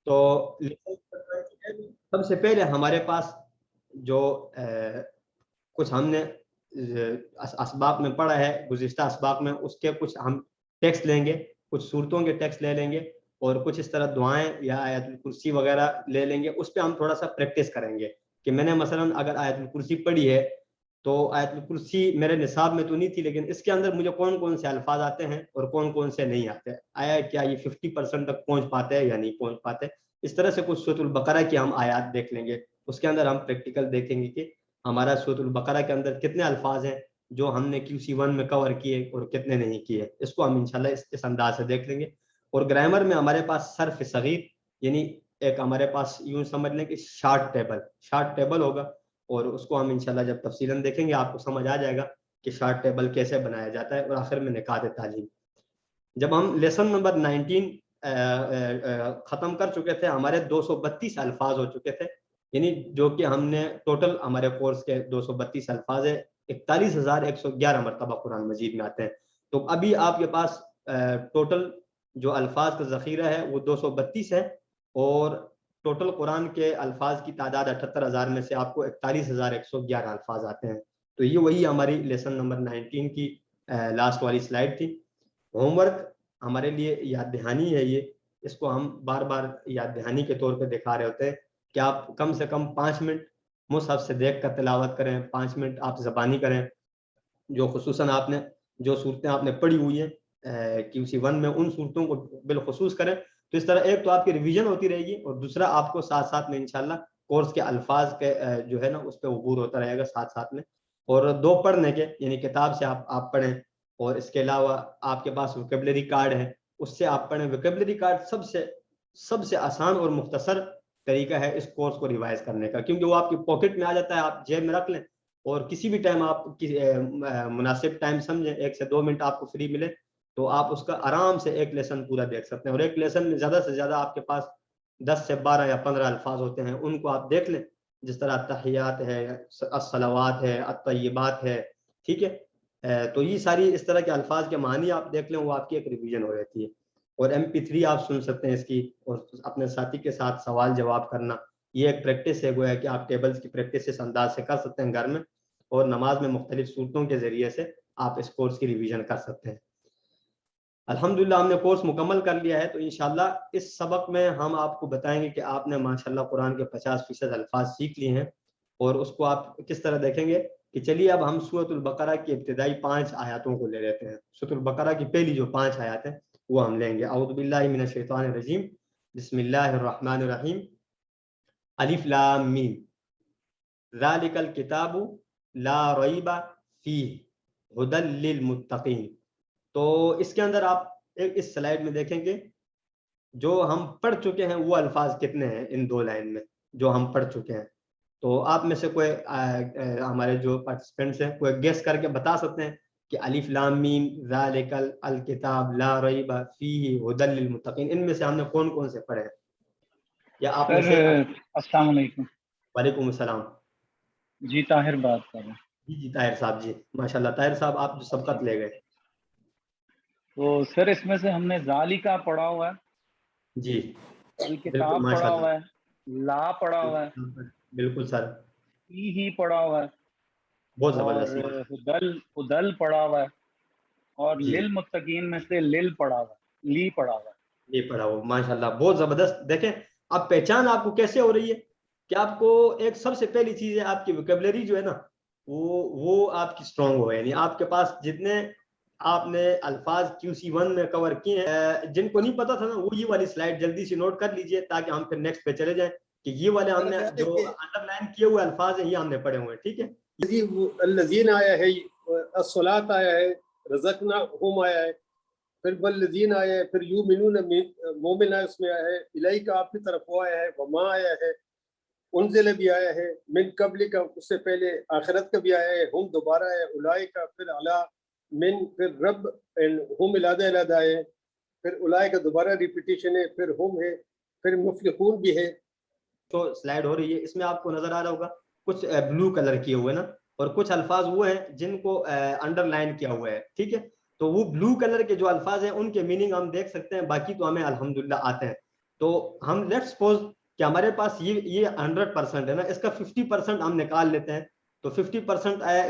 تو سب سے پہلے ہمارے پاس جو کچھ ہم نے اسباق میں پڑھا ہے، گزشتہ اسباق میں، اس کے کچھ ہم ٹیکسٹ لیں گے، کچھ صورتوں کے ٹیکسٹ لے لیں گے، اور کچھ اس طرح دعائیں یا آیت الکرسی وغیرہ لے لیں گے. اس پہ ہم تھوڑا سا پریکٹس کریں گے کہ میں نے مثلا اگر آیت الکرسی پڑھی ہے تو آیت الکرسی میرے نصاب میں تو نہیں تھی، لیکن اس کے اندر مجھے کون کون سے الفاظ آتے ہیں اور کون کون سے نہیں آتے، آیا کیا یہ 50% تک پہنچ پاتے ہیں یا نہیں پہنچ پاتے. اس طرح سے کچھ سورۃ البقرہ کی ہم آیات دیکھ لیں گے، اس کے اندر ہم پریکٹیکل دیکھیں گے کہ ہمارا سورۃ البقرہ کے اندر کتنے الفاظ ہیں جو ہم نے QC1 میں کور کیے اور کتنے نہیں کیے. اس کو ہم انشاءاللہ اس انداز سے دیکھ لیں گے. اور گرامر میں ہمارے پاس صرف صغیر، یعنی ایک ہمارے پاس یوں سمجھ لیں کہ شارٹ ٹیبل ہوگا، اور اس کو ہم انشاءاللہ جب تفصیلاً دیکھیں گے آپ کو سمجھ آ جائے گا کہ شارٹ ٹیبل کیسے بنایا جاتا ہے. اور آخر میں نکات تعلیم. جب ہم لیسن نمبر 19 ختم کر چکے تھے، ہمارے 232 الفاظ ہو چکے تھے، یعنی جو کہ ہم نے ٹوٹل ہمارے کورس کے 232 الفاظ ہے، 41,111 مرتبہ قرآن مجید میں آتے ہیں. تو ابھی آپ کے پاس ٹوٹل جو الفاظ کا ذخیرہ ہے وہ 232 ہے، اور ٹوٹل قرآن کے الفاظ کی تعداد 78,000 میں سے آپ کو 41,111 الفاظ آتے ہیں. تو یہ وہی ہماری لیسن نمبر 19 کی لاسٹ والی سلائیڈ تھی. ہوم ورک ہمارے لیے یاد دہانی ہے، اس کو ہم بار بار یاد دہانی کے طور پہ دکھا رہے ہوتے ہیں کہ آپ کم سے کم 5 منٹ مصحف سے دیکھ کر تلاوت کریں، 5 منٹ آپ زبانی کریں، جو خصوصاً آپ نے جو صورتیں آپ نے پڑھی ہوئی ہیں QC1 میں ان صورتوں کو بالخصوص کریں. تو اس طرح ایک تو آپ کی ریویژن ہوتی رہے گی، اور دوسرا آپ کو ساتھ ساتھ میں انشاءاللہ کورس کے الفاظ کے جو ہے نا اس پہ عبور ہوتا رہے گا ساتھ ساتھ میں. اور 2 پڑھنے کے، یعنی کتاب سے آپ پڑھیں، اور اس کے علاوہ آپ کے پاس ویکیبلری کارڈ ہے، اس سے آپ پڑھیں. ویکیبلری کارڈ سب سے آسان اور مختصر طریقہ ہے اس کورس کو ریوائز کرنے کا، کیونکہ وہ آپ کی پاکٹ میں آ جاتا ہے، آپ جیب میں رکھ لیں، اور کسی بھی ٹائم آپ مناسب ٹائم سمجھیں 1 سے 2 منٹ آپ کو فری ملے تو آپ اس کا آرام سے ایک لیسن پورا دیکھ سکتے ہیں. اور ایک لیسن میں زیادہ سے زیادہ آپ کے پاس 10 سے 12 یا 15 الفاظ ہوتے ہیں، ان کو آپ دیکھ لیں، جس طرح تحیات ہے، الصلوات ہے، الطیبات ہے، ٹھیک ہے. تو یہ ساری اس طرح کے الفاظ کے معنی آپ دیکھ لیں، وہ آپ کی ایک ریویژن ہو رہتی ہے. اور MP3 آپ سن سکتے ہیں اس کی، اور اپنے ساتھی کے ساتھ سوال جواب کرنا، یہ ایک پریکٹس ہے، گویا کہ آپ ٹیبلز کی پریکٹس اس انداز سے کر سکتے ہیں گھر میں، اور نماز میں مختلف صورتوں کے ذریعے سے آپ اس کورس کی ریویژن کر سکتے ہیں. الحمدللہ ہم نے کورس مکمل کر لیا ہے. تو انشاءاللہ اس سبق میں ہم آپ کو بتائیں گے کہ آپ نے ماشاءاللہ قرآن کے 50% الفاظ سیکھ لیے ہیں، اور اس کو آپ کس طرح دیکھیں گے کہ چلیے اب ہم سورۃ البقرہ کی ابتدائی 5 آیاتوں کو لے لیتے ہیں. سورۃ البقرہ کی پہلی جو 5 آیات ہیں وہ ہم لیں گے. اعوذ باللہ من الشیطان الرجیم، بسم اللہ الرحمن الرحیم، الف لام میم، ذالک الکتاب لا ریب فیہ ھدی للمتقین. تو اس کے اندر آپ اس سلائیڈ میں دیکھیں گے جو ہم پڑھ چکے ہیں وہ الفاظ کتنے ہیں ان 2 لائن میں جو ہم پڑھ چکے ہیں. تو آپ میں سے کوئی ہمارے جو پارٹیسپینٹس ہیں کوئی گیس کر کے بتا سکتے ہیں کہ الف لام میم ذالک الکتاب لا ریب فیہ ھدی للمتقین، ان میں سے ہم نے کون کون سے پڑھے ہیں؟ یا آپ میں سے السلام علیکم. وعلیکم السلام. جی طاہر بات کر رہے ہیں. جی طاہر صاحب، جی ماشاءاللہ. طاہر صاحب آپ جو سبقت لے گئے. تو سر اس میں سے ہم نے ذالکہ پڑھا ہوا ہے، جی بالکل الکتاب پڑھا ماشاءاللہ. ہوا ہے، لا پڑھا ہوا ہے، بالکل سر، ہی پڑھا ہوا ہے، بہت اور زبردست. ہدل پڑھا ہوا ہے، اور جی للمتقین میں سے لل پڑھا ہوا ہے، لی پڑھا ہوا ہے. یہ پڑھا ہو ماشاءاللہ، بہت زبردست. دیکھیں اب پہچان آپ کو کیسے ہو رہی ہے کہ آپ کو ایک سب سے پہلی چیز ہے آپ کی ویکیبلری جو ہے نا وہ آپ کی اسٹرانگ ہو، یعنی آپ کے پاس جتنے آپ نے الفاظ QC1 میں کور کیے ہیں، جن کو نہیں پتا تھا نا وہ یہ والی سلائیڈ جلدی سے نوٹ کر لیجئے تاکہ ہم پھر نیکسٹ پہ چلے جائیں کہ یہ والے ہم نے جو انڈر لائن کیے ہوئے الفاظ ہیں یہ ہم نے پڑھے ہوئے ہیں. ٹھیک ہے جی، الذین آیا ہے، الصلاۃ آیا ہے، رزقناہم آیا ہے، پھر والذین آیا ہے، پھر یؤمنون مومن آیا، اس میں آیا ہے الیک آپ کی طرف وہ آیا ہے، وما آیا ہے، انزل بھی آیا ہے، من قبل کا اس سے پہلے آخرت کا بھی آیا ہے، ہم دوبارہ ہے، اولئک پھر علی من، پھر رب ہم علیحدہ علیحدہ ہے، پھر اولئک دوبارہ ریپیٹیشن ہے، پھر ہم ہے، پھر مفلحون بھی ہے. تو سلائیڈ ہو رہی ہے، اس میں آپ کو نظر آ رہا ہوگا کچھ بلو کلر کیے ہوئے نا، اور کچھ الفاظ وہ ہیں جن کو انڈر لائن کیا ہوا ہے. ٹھیک ہے، تو وہ بلو کلر کے جو الفاظ ہیں ان کے میننگ ہم دیکھ سکتے ہیں، باقی تو ہمیں الحمدللہ آتے ہیں. تو ہم لیٹ سپوز کہ ہمارے پاس یہ 100% ہے نا, اس کا 50% ہم نکال لیتے ہیں, تو 50% آیا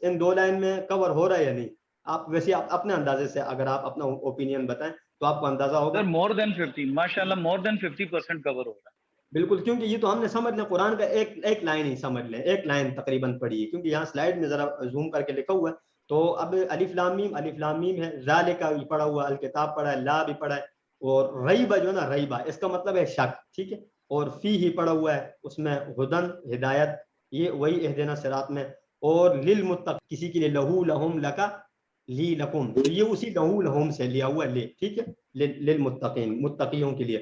ان 2 لائن میں کور ہو رہا ہے یا نہیں. آپ ویسے آپ اپنے اندازے سے اگر آپ اپنا اوپینین بتائیں تو آپ کو اندازہ ہوگا. سر مور دین 50, ماشاءاللہ مور دین 50% کور ہو رہا ہے. بالکل, کیونکہ یہ تو ہم نے سمجھ لیں قرآن کا ایک لائن ہی سمجھ لیں, ایک لائن تقریباً پڑھی ہے, کیونکہ یہاں سلائڈ میں ذرا زوم کر کے لکھا ہوا ہے. تو اب الف لام میم ہے, ذالک بھی پڑھا ہوا, الکتاب پڑھا ہے, لا بھی پڑھا ہے, اور ریبہ جو ہے نا ریبہ اس کا مطلب ہے شک, ٹھیک ہے, اور فی ہی پڑھا ہوا ہے, اس میں ہدن ہدایت, یہ وہی اہدنا صراط میں, اور للمتق کسی کے لیے لہو لہم لکا لی لکم, تو یہ اسی لہو لہم سے لیا ہوا لے, ٹھیک ہے, للمتقین متقیوں کے لیے.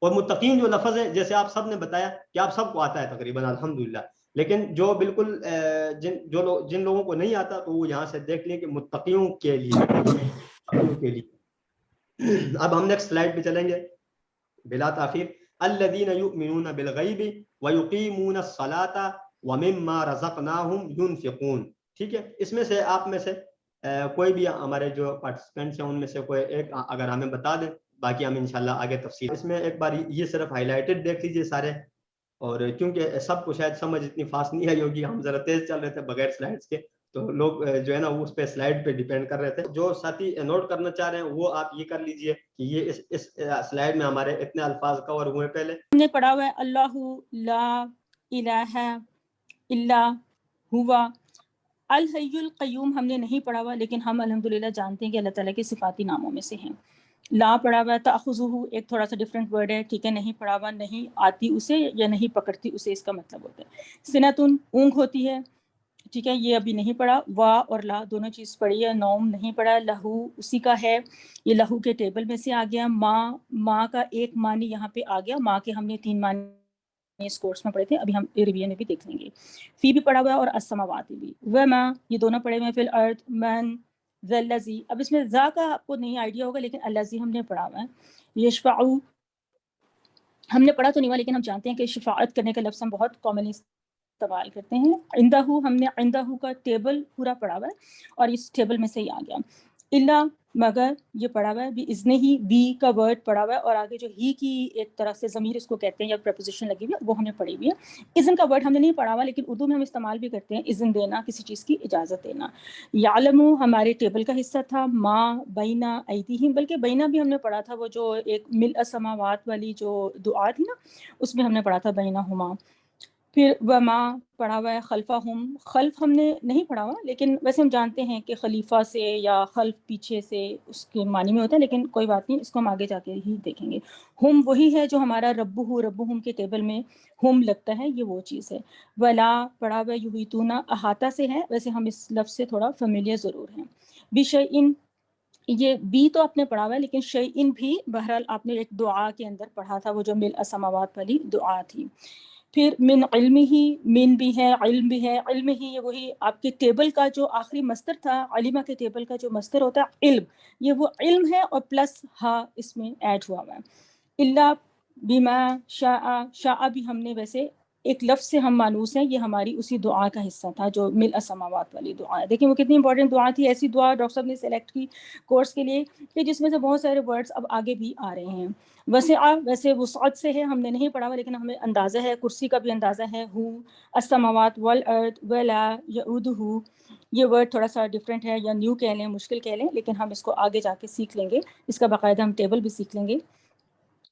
اور متقین جو لفظ ہے جیسے آپ سب نے بتایا کہ آپ سب کو آتا ہے تقریباً الحمدللہ, لیکن جو بالکل جن لوگوں کو نہیں آتا تو وہ یہاں سے دیکھ لیں کہ متقیوں کے لیے. اب ہم نیکسٹ سلائیڈ پہ چلیں گے بلا تاخیر. الذین یؤمنون بالغیب ویقیمون الصلاۃ ومما رزقناہم ینفقون, ٹھیک ہے. اس میں سے آپ میں سے کوئی بھی ہمارے جو پارٹیسپینٹس ہیں ان میں سے کوئی ایک اگر ہمیں بتا دیں, باقی ہم انشاءاللہ آگے تفصیل. اس میں ایک بار یہ صرف ہائی لائٹڈ دیکھ لیجیے سارے, اور کیونکہ سب کو شاید سمجھ اتنی فاسٹ نہیں آئی ہوگی, ہم ذرا تیز چل رہے تھے بغیر سلائڈس کے, تو لوگ جو ہے نا وہ اس پہ سلائڈ پہ ڈیپینڈ کر رہے تھے. جو ساتھی نوٹ کرنا چاہ رہے ہیں وہ آپ یہ کر لیجئے کہ یہ اس سلائڈ میں ہمارے اتنے الفاظ کور ہوئے. پہلے ہم نے پڑھا ہوا ہے اللہ لا الہ الا ہوا. الحی القیوم ہم نے نہیں پڑھا ہوا, لیکن ہم الحمدللہ جانتے ہیں کہ اللہ تعالیٰ کے صفاتی ناموں میں سے ہیں. لا پڑھا ہوا ہے. تأخذہ ایک تھوڑا سا ڈفرینٹ ورڈ ہے, ٹھیک ہے, نہیں پڑھا ہوا, نہیں آتی اسے یا نہیں پکڑتی اسے, اس کا مطلب ہوتا ہے. سنتن اونگ ہوتی ہے, ٹھیک ہے, یہ ابھی نہیں پڑھا. وا اور لا دونوں چیز پڑھی ہے. نوم نہیں پڑھا. لہو اسی کا ہے, یہ لہو کے ٹیبل میں سے آ گیا. ماں کا ایک معنی یہاں پہ آ گیا. ماں کے ہم نے 3 معنی اس کورس میں پڑھے تھے, ابھی ہم ریویژن میں بھی دیکھ لیں گے. فی بھی پڑھا ہوا ہے اور السماوات بھی. وما یہ دونوں پڑھے ہوئے ہیں. فی الارض من ذا الذی, اب اس میں ذا کا آپ کو نہیں آئیڈیا ہوگا, لیکن الذی ہم نے پڑھا ہوا ہے. یشفع ہم نے پڑھا تو نہیں ہوا, لیکن ہم جانتے ہیں کہ شفاعت کرنے کا لفظ ہم بہت کامنلی استعمال کرتے ہیں. عندہ ہم نے عندہ کا ٹیبل پورا پڑھا ہوا ہے, اور اس ٹیبل میں سے ہی آ گیا. الا مگر یہ پڑھا ہوا ہے. بھی اذنہ ہی, بی کا ورڈ پڑھا ہوا ہے, اور آگے جو ہی کی ایک طرح سے ضمیر اس کو کہتے ہیں یا پریپوزیشن لگی ہوئی ہے, وہ ہم نے پڑھی ہوئی ہے. اذن کا ورڈ ہم نے نہیں پڑھا ہوا, لیکن اردو میں ہم استعمال بھی کرتے ہیں. اذن دینا, کسی چیز کی اجازت دینا. یعلم ہمارے ٹیبل کا حصہ تھا. ما بین ایدیہم, بلکہ بینا بھی ہم نے پڑھا تھا, وہ جو ایک ملء السماوات والی جو دعا تھی نا, اس میں ہم نے پڑھا تھا بینہما. پھر وما پڑھا ہوا ہے. خلفہم, خلف ہم نے نہیں پڑھا ہوا, لیکن ویسے ہم جانتے ہیں کہ خلیفہ سے یا خلف پیچھے سے اس کے معنی میں ہوتا ہے, لیکن کوئی بات نہیں, اس کو ہم آگے جا کے ہی دیکھیں گے. ہم وہی ہے جو ہمارا ربہم کے ٹیبل میں ہم لگتا ہے, یہ وہ چیز ہے. ولا پڑھا ہوا یحیطون, احاطہ سے ہے, ویسے ہم اس لفظ سے تھوڑا فیملیئر ضرور ہیں. بشیء, یہ بھی تو آپ نے پڑھا ہوا ہے, لیکن شیئن بھی بہرحال آپ نے ایک دعا کے اندر پڑھا تھا, وہ جو ملء السماوات والی دعا تھی. پھر من علم ہی, من بھی ہے, علم بھی ہے. علم ہی یہ وہی آپ کے ٹیبل کا جو آخری مصدر تھا, علمہ کے ٹیبل کا جو مصدر ہوتا ہے علم, یہ وہ علم ہے, اور پلس ہا اس میں ایڈ ہوا ہوا ہے. الا بما شاء, شاء بھی ہم نے ویسے ایک لفظ سے ہم مانوس ہیں, یہ ہماری اسی دعا کا حصہ تھا جو ملء السماوات والی دعا ہے. دیکھیں وہ کتنی امپورٹنٹ دعا تھی. ایسی دعا ڈاکٹر صاحب نے سلیکٹ کی کورس کے لیے کہ جس میں سے بہت سارے ورڈز اب آگے بھی آ رہے ہیں. ویسے وسعت سے ہے, ہم نے نہیں پڑھا ہوا, لیکن ہمیں اندازہ ہے, کرسی کا بھی اندازہ ہے. ہو السماوات والارض ولا یعودہ, یہ ورڈ تھوڑا سا ڈفرینٹ ہے, یا نیو کہہ لیں, مشکل کہہ لیں, لیکن ہم اس کو آگے جا کے سیکھ لیں گے. اس کا باقاعدہ ہم ٹیبل بھی سیکھ لیں گے.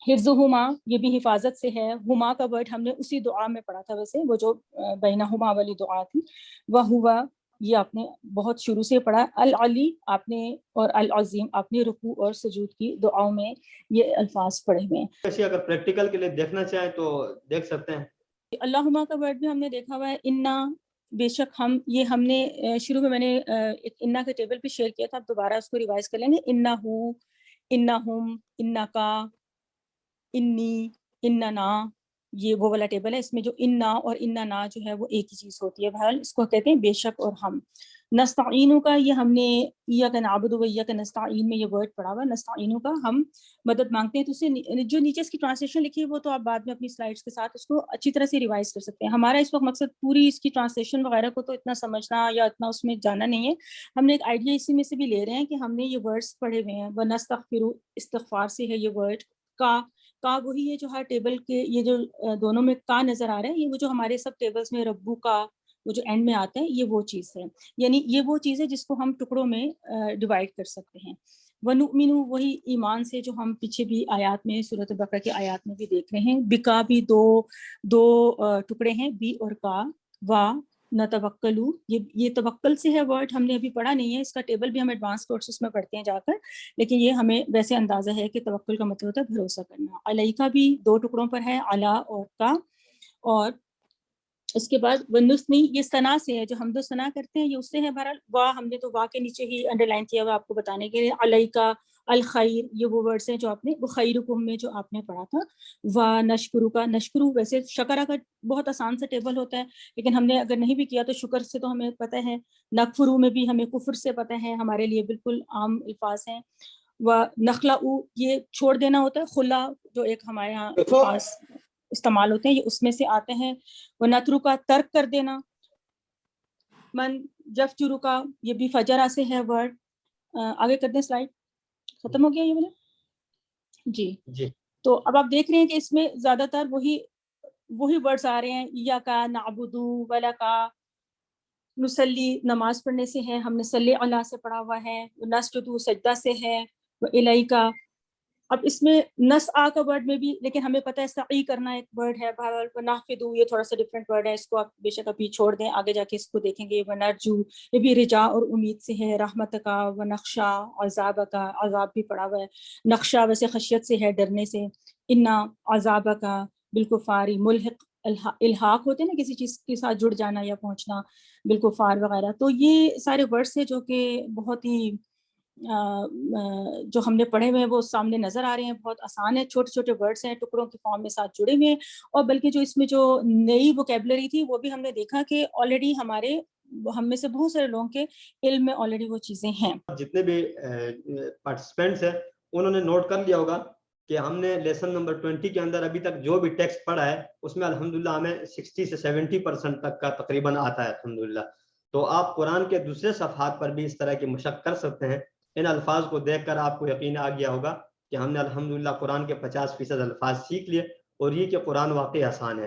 حفظہما, یہ بھی حفاظت سے ہے. ہما کا ورڈ ہم نے اسی دعا میں پڑھا تھا, ویسے وہ جو بینہما والی دعا تھی. وہوا, یہ آپ نے بہت شروع سے پڑھا. العلی آپ نے, اور العظیم آپ نے رکوع اور سجود کی دعاؤں میں یہ الفاظ پڑھے ہوئے ہیں. ایسے اگر پریکٹیکل کے لیے دیکھنا چاہیں تو دیکھ سکتے ہیں. اللہما کا ورڈ بھی ہم نے دیکھا ہوا ہے. انا, بے شک ہم, یہ ہم نے شروع میں نے ایک انا کے ٹیبل پہ شیئر کیا تھا, اب دوبارہ اس کو ریوائز کر لیں گے. انہو, انہم, انکا, انی, اننا, یہ وہ والا ٹیبل ہے. اس میں جو انا اور اننا جو ہے وہ ایک ہی چیز ہوتی ہے. بہرحال اس کو کہتے ہیں بے شک اور ہم. نستعینو کا, یہ ہم نے ایاک نعبد و ایاک نستعین میں یہ ورڈ پڑھا ہوا ہے. نستعینو کا ہم مدد مانگتے ہیں. تو اسے جو نیچے اس کی ٹرانسلیشن لکھی ہے وہ تو آپ بعد میں اپنی سلائڈس کے ساتھ اس کو اچھی طرح سے ریوائز کر سکتے ہیں. ہمارا اس وقت مقصد پوری اس کی ٹرانسلیشن وغیرہ کو تو اتنا سمجھنا یا اتنا اس میں جانا نہیں ہے. ہم نے ایک آئیڈیا اسی میں سے بھی لے رہے ہیں کہ ہم نے یہ ورڈز پڑھے ہوئے ہیں. ونستغفر, استغفار سے ہے یہ ورڈ. کا کا وہی ہے جو ہر ٹیبل کے یہ جو دونوں میں کا نظر آ رہا ہے، یہ وہ جو ہمارے سب ٹیبلز میں ربو کا وہ جو اینڈ میں آتا ہے، یہ وہ چیز ہے، یعنی یہ وہ چیز ہے جس کو ہم ٹکڑوں میں ڈیوائڈ کر سکتے ہیں۔ وَنُؤْمِنُ وہی ایمان سے جو ہم پیچھے بھی آیات میں سورۃ بقرہ کی آیات میں بھی دیکھ رہے ہیں، بکا بھی دو ٹکڑے ہیں، بی اور کا، وا نتوکلو، یہ توکل سے ہے ورڈ، ہم نے ابھی پڑھا نہیں ہے، اس کا ٹیبل بھی ہم ایڈوانس کورسز میں پڑھتے ہیں جا کر، لیکن یہ ہمیں ویسے اندازہ ہے کہ توکل کا مطلب ہوتا ہے بھروسہ کرنا۔ علیکہ بھی 2 ٹکڑوں پر ہے، علا اور کا، اور اس کے بعد ونثنی، یہ ثنا سے ہے، جو حمد و ثنا کرتے ہیں یہ اس سے ہے، بہرحال وا ہم نے تو وا کے نیچے ہی انڈر لائن کیا ہوا آپ کو بتانے کے لیے، علیکہ الخیر، یہ وہ ورڈز ہیں جو آپ نے بخیرکم میں جو آپ نے پڑھا تھا، وا نشکرو کا، نشکرو ویسے شکرہ کا بہت آسان سا ٹیبل ہوتا ہے، لیکن ہم نے اگر نہیں بھی کیا تو شکر سے تو ہمیں پتہ ہے، نکفرو میں بھی ہمیں کفر سے پتہ ہے، ہمارے لیے بالکل عام الفاظ ہیں، و نخلا، یہ چھوڑ دینا ہوتا ہے، خلا جو ایک ہمارے یہاں الفاظ استعمال ہوتے ہیں یہ اس میں سے آتے ہیں، وہ نترو کا ترک کر دینا، من جفجرو کا، یہ بھی فجرہ سے ہے ورڈ، آگے کر دیں سلائڈ، ختم ہو گیا یہ والا جی۔ تو اب آپ دیکھ رہے ہیں کہ اس میں زیادہ تر وہی ورڈز آ رہے ہیں، یا کا نعبدو ولا کا، نصلی نماز پڑھنے سے ہے، ہم نے صلی اللہ سے پڑھا ہوا ہے، نسجدو سجدہ سے ہے، الیکا، اب اس میں نس آ کا ورڈ میں بھی، لیکن ہمیں پتہ ہے سعی کرنا ایک ورڈ ہے، نحفدو یہ تھوڑا سا ڈفرینٹ ورڈ ہے، اس کو آپ بے شک ابھی چھوڑ دیں، آگے جا کے اس کو دیکھیں گے، ونرجو یہ بھی رجا اور امید سے ہے، رحمت کا، ونخشا عذاب کا، عذاب بھی پڑا ہوا ہے، نخشا ویسے خشیت سے ہے، ڈرنے سے، انا عذاب کا بالکفاری، ملحق الحاق ہوتے ہیں نا کسی چیز کے ساتھ جڑ جانا یا پہنچنا، بالکفار وغیرہ، تو یہ سارے ورڈز ہیں جو کہ بہت ہی جو ہم نے پڑھے ہوئے ہیں وہ سامنے نظر آ رہے ہیں، بہت آسان ہے، چھوٹے چھوٹے ورڈز ہیں، ٹکڑوں کے فارم میں ساتھ جڑے ہوئے ہیں، اور بلکہ جو اس میں جو نئی ووکیبلری تھی وہ بھی ہم نے دیکھا کہ آلریڈی ہم میں سے بہت سارے لوگوں کے علم میں آلریڈی وہ چیزیں ہیں۔ جتنے بھی پارٹیسپینٹس ہیں انہوں نے نوٹ کر لیا ہوگا کہ ہم نے لیسن نمبر 20 کے اندر ابھی تک جو بھی ٹیکسٹ پڑھا ہے اس میں الحمدللہ ہمیں 60 سے 70% تک کا تقریباً آتا ہے الحمدللہ۔ تو آپ قرآن کے دوسرے صفحات پر بھی اس طرح کی مشق کر سکتے ہیں، ان الفاظ کو دیکھ کر آپ کو یقین آ گیا ہوگا کہ ہم نے الحمدللہ قرآن کے 50% الفاظ سیکھ لیے، اور یہ کہ قرآن واقعی آسان ہے،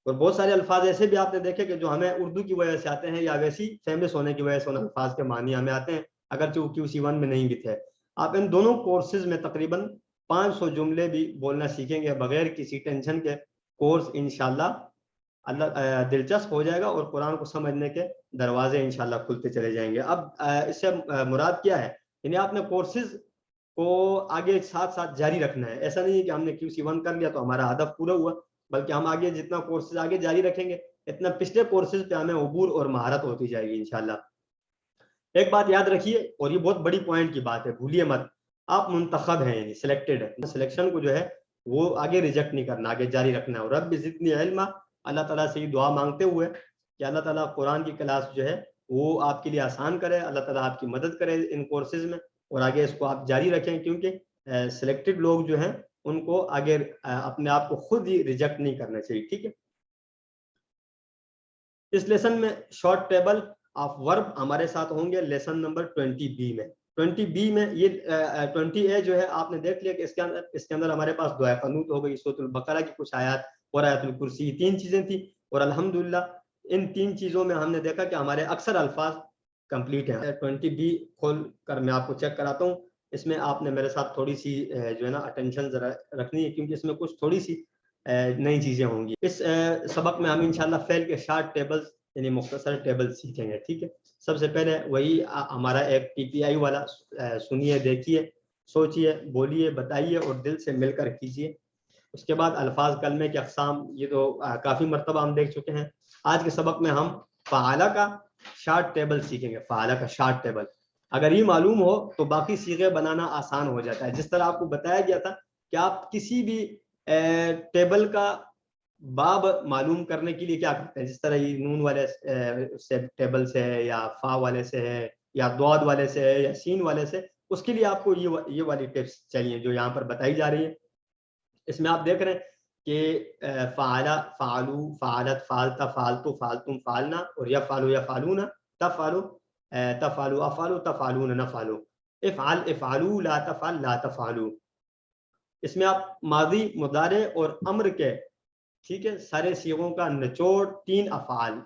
اور بہت سارے الفاظ ایسے بھی آپ نے دیکھے کہ جو ہمیں اردو کی وجہ سے آتے ہیں یا ویسی فیمس ہونے کی وجہ سے ان الفاظ کے معنی ہمیں آتے ہیں، اگرچہ وہ QC1 میں نہیں بھی تھے۔ آپ ان دونوں کورسز میں تقریباً 500 جملے بھی بولنا سیکھیں گے بغیر کسی ٹینشن کے، کورس انشاءاللہ اللہ دلچسپ ہو جائے گا اور قرآن کو سمجھنے کے دروازے انشاءاللہ کھلتے چلے جائیں گے۔ اب اس سے مراد کیا ہے، یعنی آپ نے کورسز کو آگے ساتھ ساتھ جاری رکھنا ہے، ایسا نہیں ہے کہ ہم نے QC1 کر لیا تو ہمارا ہدف پورا ہوا، بلکہ ہم آگے جتنا کورسز آگے جاری رکھیں گے اتنا پچھلے کورسز پہ ہمیں عبور اور مہارت ہوتی جائے گی انشاءاللہ۔ ایک بات یاد رکھیے، اور یہ بہت بڑی پوائنٹ کی بات ہے، بھولیے مت، آپ منتخب ہیں، یعنی سلیکٹڈ ہے، سلیکشن کو جو ہے وہ آگے ریجیکٹ نہیں کرنا، آگے جاری رکھنا ہے۔ اور رب زدنی علما، اللہ تعالیٰ سے یہ دعا مانگتے ہوئے کہ اللہ تعالیٰ قرآن کی کلاس جو ہے وہ آپ کے لیے آسان کرے، اللہ تعالیٰ آپ کی مدد کرے ان کورسز میں، اور آگے اس کو آپ جاری رکھیں، کیونکہ سلیکٹڈ لوگ جو ہیں ان کو آگے اپنے آپ کو خود ہی ریجیکٹ نہیں کرنا چاہیے، ٹھیک ہے۔ اس لیسن میں شارٹ ٹیبل آف ورب ہمارے ساتھ ہوں گے لیسن نمبر 20B میں۔ 20B میں یہ 20A جو ہے آپ نے دیکھ لیا کہ اس کے اندر ہمارے پاس دعائے قنوت ہو گئی، سورۃ البقرہ کی کچھ آیات اور آیت الکرسی، 3 چیزیں تھیں، اور الحمدللہ ان 3 چیزوں میں ہم نے دیکھا کہ ہمارے اکثر الفاظ کمپلیٹ ہیں۔ 20B کھول کر میں آپ کو چیک کراتا ہوں، اس میں آپ نے میرے ساتھ تھوڑی سی جو ہے نا اٹینشن ذرا رکھنی ہے، کیونکہ اس میں کچھ تھوڑی سی نئی چیزیں ہوں گی۔ اس سبق میں ہم انشاءاللہ فعل کے شارٹ ٹیبلز یعنی مختصر ٹیبل سیکھیں گے، ٹھیک ہے۔ سب سے پہلے وہی ہمارا ایک PPI والا سنیے، دیکھیے، سوچیے، بولیے، بتائیے اور دل سے مل کر کیجیے۔ اس کے بعد الفاظ کلمے کے اقسام، یہ تو کافی مرتبہ ہم دیکھ چکے ہیں۔ آج کے سبق میں ہم فعالہ کا شارٹ ٹیبل سیکھیں گے، فعالہ کا شارٹ ٹیبل۔ اگر یہ معلوم ہو تو باقی صیغے بنانا آسان ہو جاتا ہے۔ جس طرح آپ کو بتایا گیا تھا کہ آپ کسی بھی ٹیبل کا باب معلوم کرنے کے لیے کیا کرتے ہیں، جس طرح یہ نون والے سے ٹیبل سے ہے، یا فا والے سے ہے، یا ضاد والے سے ہے، یا سین والے سے، اس کے لیے آپ کو یہ والی ٹپس چاہیے جو یہاں پر بتائی جا رہی ہے۔ اس میں آپ دیکھ رہے ہیں کہ فعلا، فعلو، فعلت، فعلتا، فعلتو، فعلتم، فعلنا، اور یفعلو، یفعلون، تفعلو، تفعلو، افعلو، تفعلون، نفعلو، افعل، افعلو، لا تفعل، لا تفعلو۔ اس میں آپ ماضی، مضارع اور امر کے ٹھیک ہے سارے صیغوں کا نچوڑ 3 افعال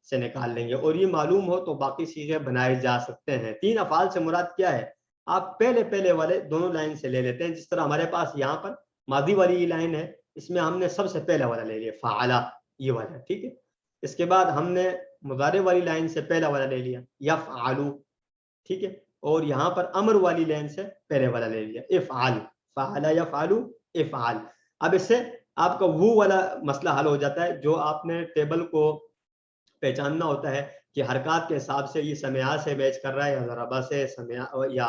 سے نکال لیں گے، اور یہ معلوم ہو تو باقی صیغے بنائے جا سکتے ہیں۔ 3 افعال سے مراد کیا ہے؟ آپ پہلے والے دونوں لائن سے لے لیتے ہیں، جس طرح ہمارے پاس یہاں پر ماضی والی یہ لائن ہے، اس میں ہم نے سب سے پہلا والا لے لیا فعلا، یہ والا ٹھیک ہے۔ اس کے بعد ہم نے مضارع والی لائن سے پہلا والا لے لیا یفعلو ٹھیک ہے، اور یہاں پر امر والی لائن سے پہلے والا لے لیا افعل، فعل یفعلو افعل۔ اب اس سے آپ کا وہ والا مسئلہ حل ہو جاتا ہے جو آپ نے ٹیبل کو پہچاننا ہوتا ہے کہ حرکات کے حساب سے یہ سمعہ سے میچ کر رہا ہے یا ضربہ سے، سمعہ یا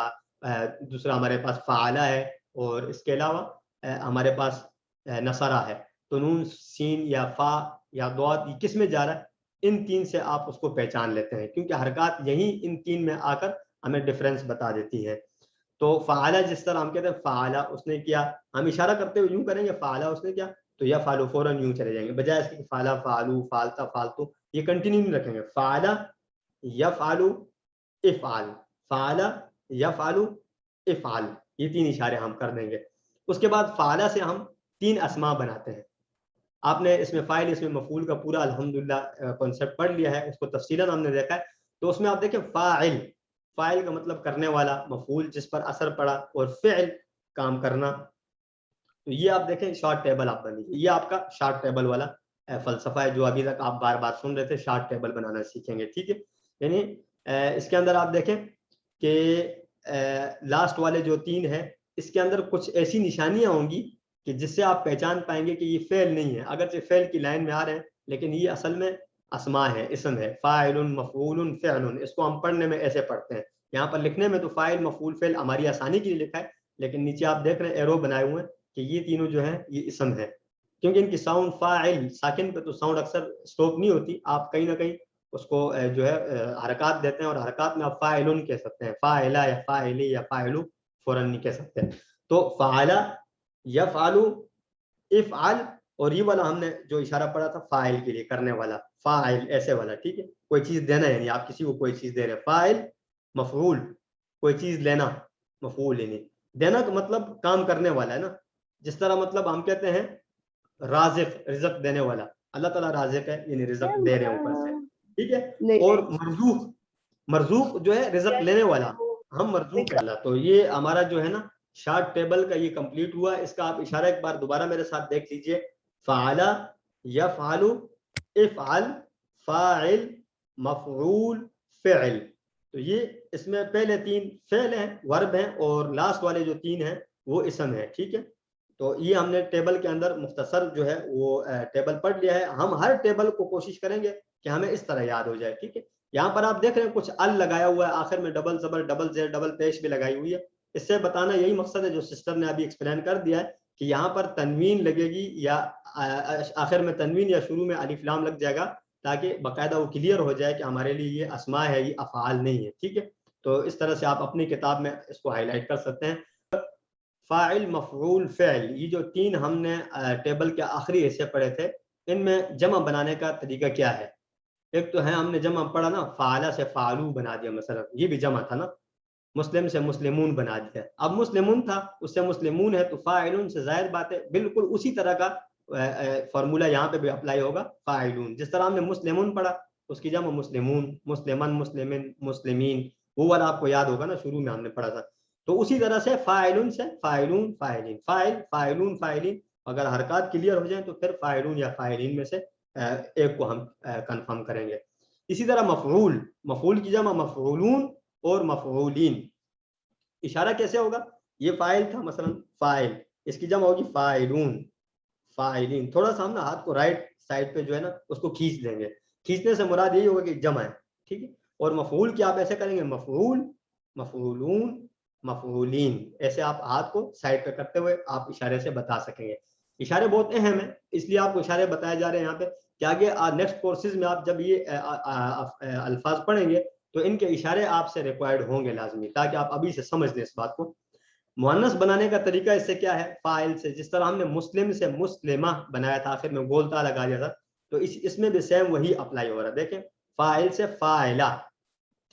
دوسرا ہمارے پاس فعلا ہے، اور اس کے علاوہ ہمارے پاس نصرہ ہے، تو نون سین یا فا یا ضاد یہ کس میں جا رہا ہے، ان 3 سے آپ اس کو پہچان لیتے ہیں، کیونکہ حرکات یہی ان 3 میں آ کر ہمیں ڈفرینس بتا دیتی ہے۔ تو فعلا جس طرح ہم کہتے ہیں فعلا اس نے کیا، ہم اشارہ کرتے ہوئے یوں کریں گے فعلا اس نے کیا، تو یا فالو فوراً یوں چلے جائیں گے، بجائے اس کے فعلا فعلو فالتا فالتو یہ کنٹینیو نہیں رکھیں گے، فعلا یفعلو افعل، فعلا یفعلو افعل، یہ 3 اشارے ہم کر دیں گے۔ اس کے بعد فعلا سے ہم 3 اسماء بناتے ہیں۔ آپ نے اس میں فاعل اس میں مفعول کا پورا الحمدللہ کانسیپٹ پڑھ لیا ہے، اس کو تفصیلاً ہم نے دیکھا ہے، تو اس میں آپ دیکھیں فاعل، فاعل کا مطلب کرنے والا، مفعول جس پر اثر پڑا، اور فعل کام کرنا، تو یہ آپ دیکھیں شارٹ ٹیبل آپ بن لیجیے، یہ آپ کا شارٹ ٹیبل والا فلسفہ ہے جو ابھی تک آپ بار بار سن رہے تھے، شارٹ ٹیبل بنانا سیکھیں گے ٹھیک ہے۔ یعنی اس کے اندر آپ دیکھیں کہ لاسٹ والے جو 3 ہیں اس کے اندر کچھ ایسی نشانیاں ہوں گی کہ جس سے آپ پہچان پائیں گے کہ یہ فعل نہیں ہے، اگرچہ فعل کی لائن میں آ رہے ہیں لیکن یہ اصل میں اسماء ہے، اسم ہے، فاعل مفعول فعل، اس کو ہم پڑھنے میں ایسے پڑھتے ہیں، یہاں پر لکھنے میں تو فاعل مفعول فعل ہماری آسانی کے لیے لکھا ہے، لیکن نیچے آپ دیکھ رہے ہیں ایرو بنائے ہوئے ہیں کہ یہ تینوں جو ہیں یہ اسم ہے، کیونکہ ان کی ساؤنڈ فاعل ساکن پہ تو ساؤنڈ اکثر اسٹاپ نہیں ہوتی، آپ کہیں نہ کہیں اس کو جو ہے حرکات دیتے ہیں، اور حرکات میں آپ فاعلن کہہ سکتے ہیں، فاعلا یا فاعلی یا فاعلو فوراً نہیں کہہ سکتے، تو فعلا یفعلو افعل، اور یہ والا ہم نے جو اشارہ پڑھا تھا فاعل کے لیے کرنے والا، فاعل ایسے والا ٹھیک ہے، کوئی چیز دینا ہے، یعنی آپ کسی کو کوئی چیز دے رہے ہیں، فاعل مفعول کوئی چیز لینا، مفعول یعنی دینا کا مطلب کام کرنے والا ہے نا، جس طرح مطلب ہم کہتے ہیں رازق رزق دینے والا، اللہ تعالیٰ رازق ہے یعنی رزق دے رہے ہیں اوپر سے ٹھیک ہے، اور مرزوق، مرزوق جو ہے رزق لینے والا، ہم مرزوق ہے اللہ، تو یہ ہمارا جو ہے نا شارٹ ٹیبل کا یہ کمپلیٹ ہوا، اس کا آپ اشارہ ایک بار دوبارہ میرے ساتھ دیکھ لیجئے، فعلا یفعل افعل فاعل مفعول فعل، تو یہ اس میں پہلے 3 فعل ہیں، ورب ہیں، اور لاسٹ والے جو 3 ہیں وہ اسم ہے ٹھیک ہے۔ تو یہ ہم نے ٹیبل کے اندر مختصر جو ہے وہ ٹیبل پڑھ لیا ہے، ہم ہر ٹیبل کو کوشش کریں گے کہ ہمیں اس طرح یاد ہو جائے ٹھیک ہے۔ یہاں پر آپ دیکھ رہے ہیں کچھ ال لگایا ہوا ہے، آخر میں ڈبل زبر ڈبل زیر ڈبل پیش بھی لگائی ہوئی ہے، اس سے بتانا یہی مقصد ہے جو سسٹر نے ابھی ایکسپلین کر دیا ہے کہ یہاں پر تنوین لگے گی یا آخر میں تنوین یا شروع میں الف لام لگ جائے گا، تاکہ باقاعدہ وہ کلیئر ہو جائے کہ ہمارے لیے یہ اسماء ہے، یہ افعال نہیں ہے ٹھیک ہے۔ تو اس طرح سے آپ اپنی کتاب میں اس کو ہائی لائٹ کر سکتے ہیں۔ فاعل مفعول فعل، یہ جو 3 ہم نے ٹیبل کے آخری حصے پڑھے تھے، ان میں جمع بنانے کا طریقہ کیا ہے؟ ایک تو ہے ہم نے جمع پڑھا نا، فعلا سے فعلو بنا دیا، مثلا یہ بھی جمع تھا نا، مسلم سے مسلمون بنا دیا، اب مسلمون تھا اس سے مسلمون ہے تو فاعلون سے ظاہر بات ہے بالکل اسی طرح کا فارمولہ یہاں پہ بھی اپلائی ہوگا، فاعلون جس طرح ہم نے مسلمون پڑھا اس کی جمع مسلمون، مسلمن مسلمن مسلمین، وہ والا آپ کو یاد ہوگا نا، شروع میں ہم نے پڑھا تھا، تو اسی طرح سے فاعلون سے فاعلون فاعلین، فاعل فاعلون فاعلین، اگر حرکات کلیئر ہو جائیں تو پھر فاعلون یا فاعلین میں سے ایک کو ہم کنفرم کریں گے۔ اسی طرح مفعول، مفعول کی جمع مفعولون اور مفعولین، اشارہ کیسے ہوگا؟ یہ فاعل تھا مثلا فاعل، اس کی جمع ہوگی فاعلون فاعلین، تھوڑا سا ہم نا ہاتھ کو رائٹ سائڈ پہ جو ہے نا اس کو کھینچ دیں گے، کھینچنے سے مراد یہی ہوگا کہ جمع ہے ٹھیک ہے، اور مفعول کی آپ ایسے کریں گے مفعول مفعولون مفعولین، ایسے آپ ہاتھ کو سائڈ پہ کرتے ہوئے آپ اشارے سے بتا سکیں گے۔ اشارے بہت اہم ہیں، اس لیے آپ کو اشارے بتائے جا رہے ہیں یہاں پہ کہ آگے نیکسٹ کورسز میں آپ جب یہ الفاظ پڑھیں گے تو ان کے اشارے آپ سے ریکوائرڈ ہوں گے لازمی، تاکہ آپ ابھی سے سمجھ لیں اس بات کو۔ مؤنث بنانے کا طریقہ اس سے کیا ہے؟ فاعل سے، جس طرح ہم نے مسلم سے مسلمہ بنایا تھا، آخر میں گول تا لگا دیا تھا، تو اس میں بھی سیم وہی اپلائی ہو رہا ہے، دیکھیں فاعل سے فاعلہ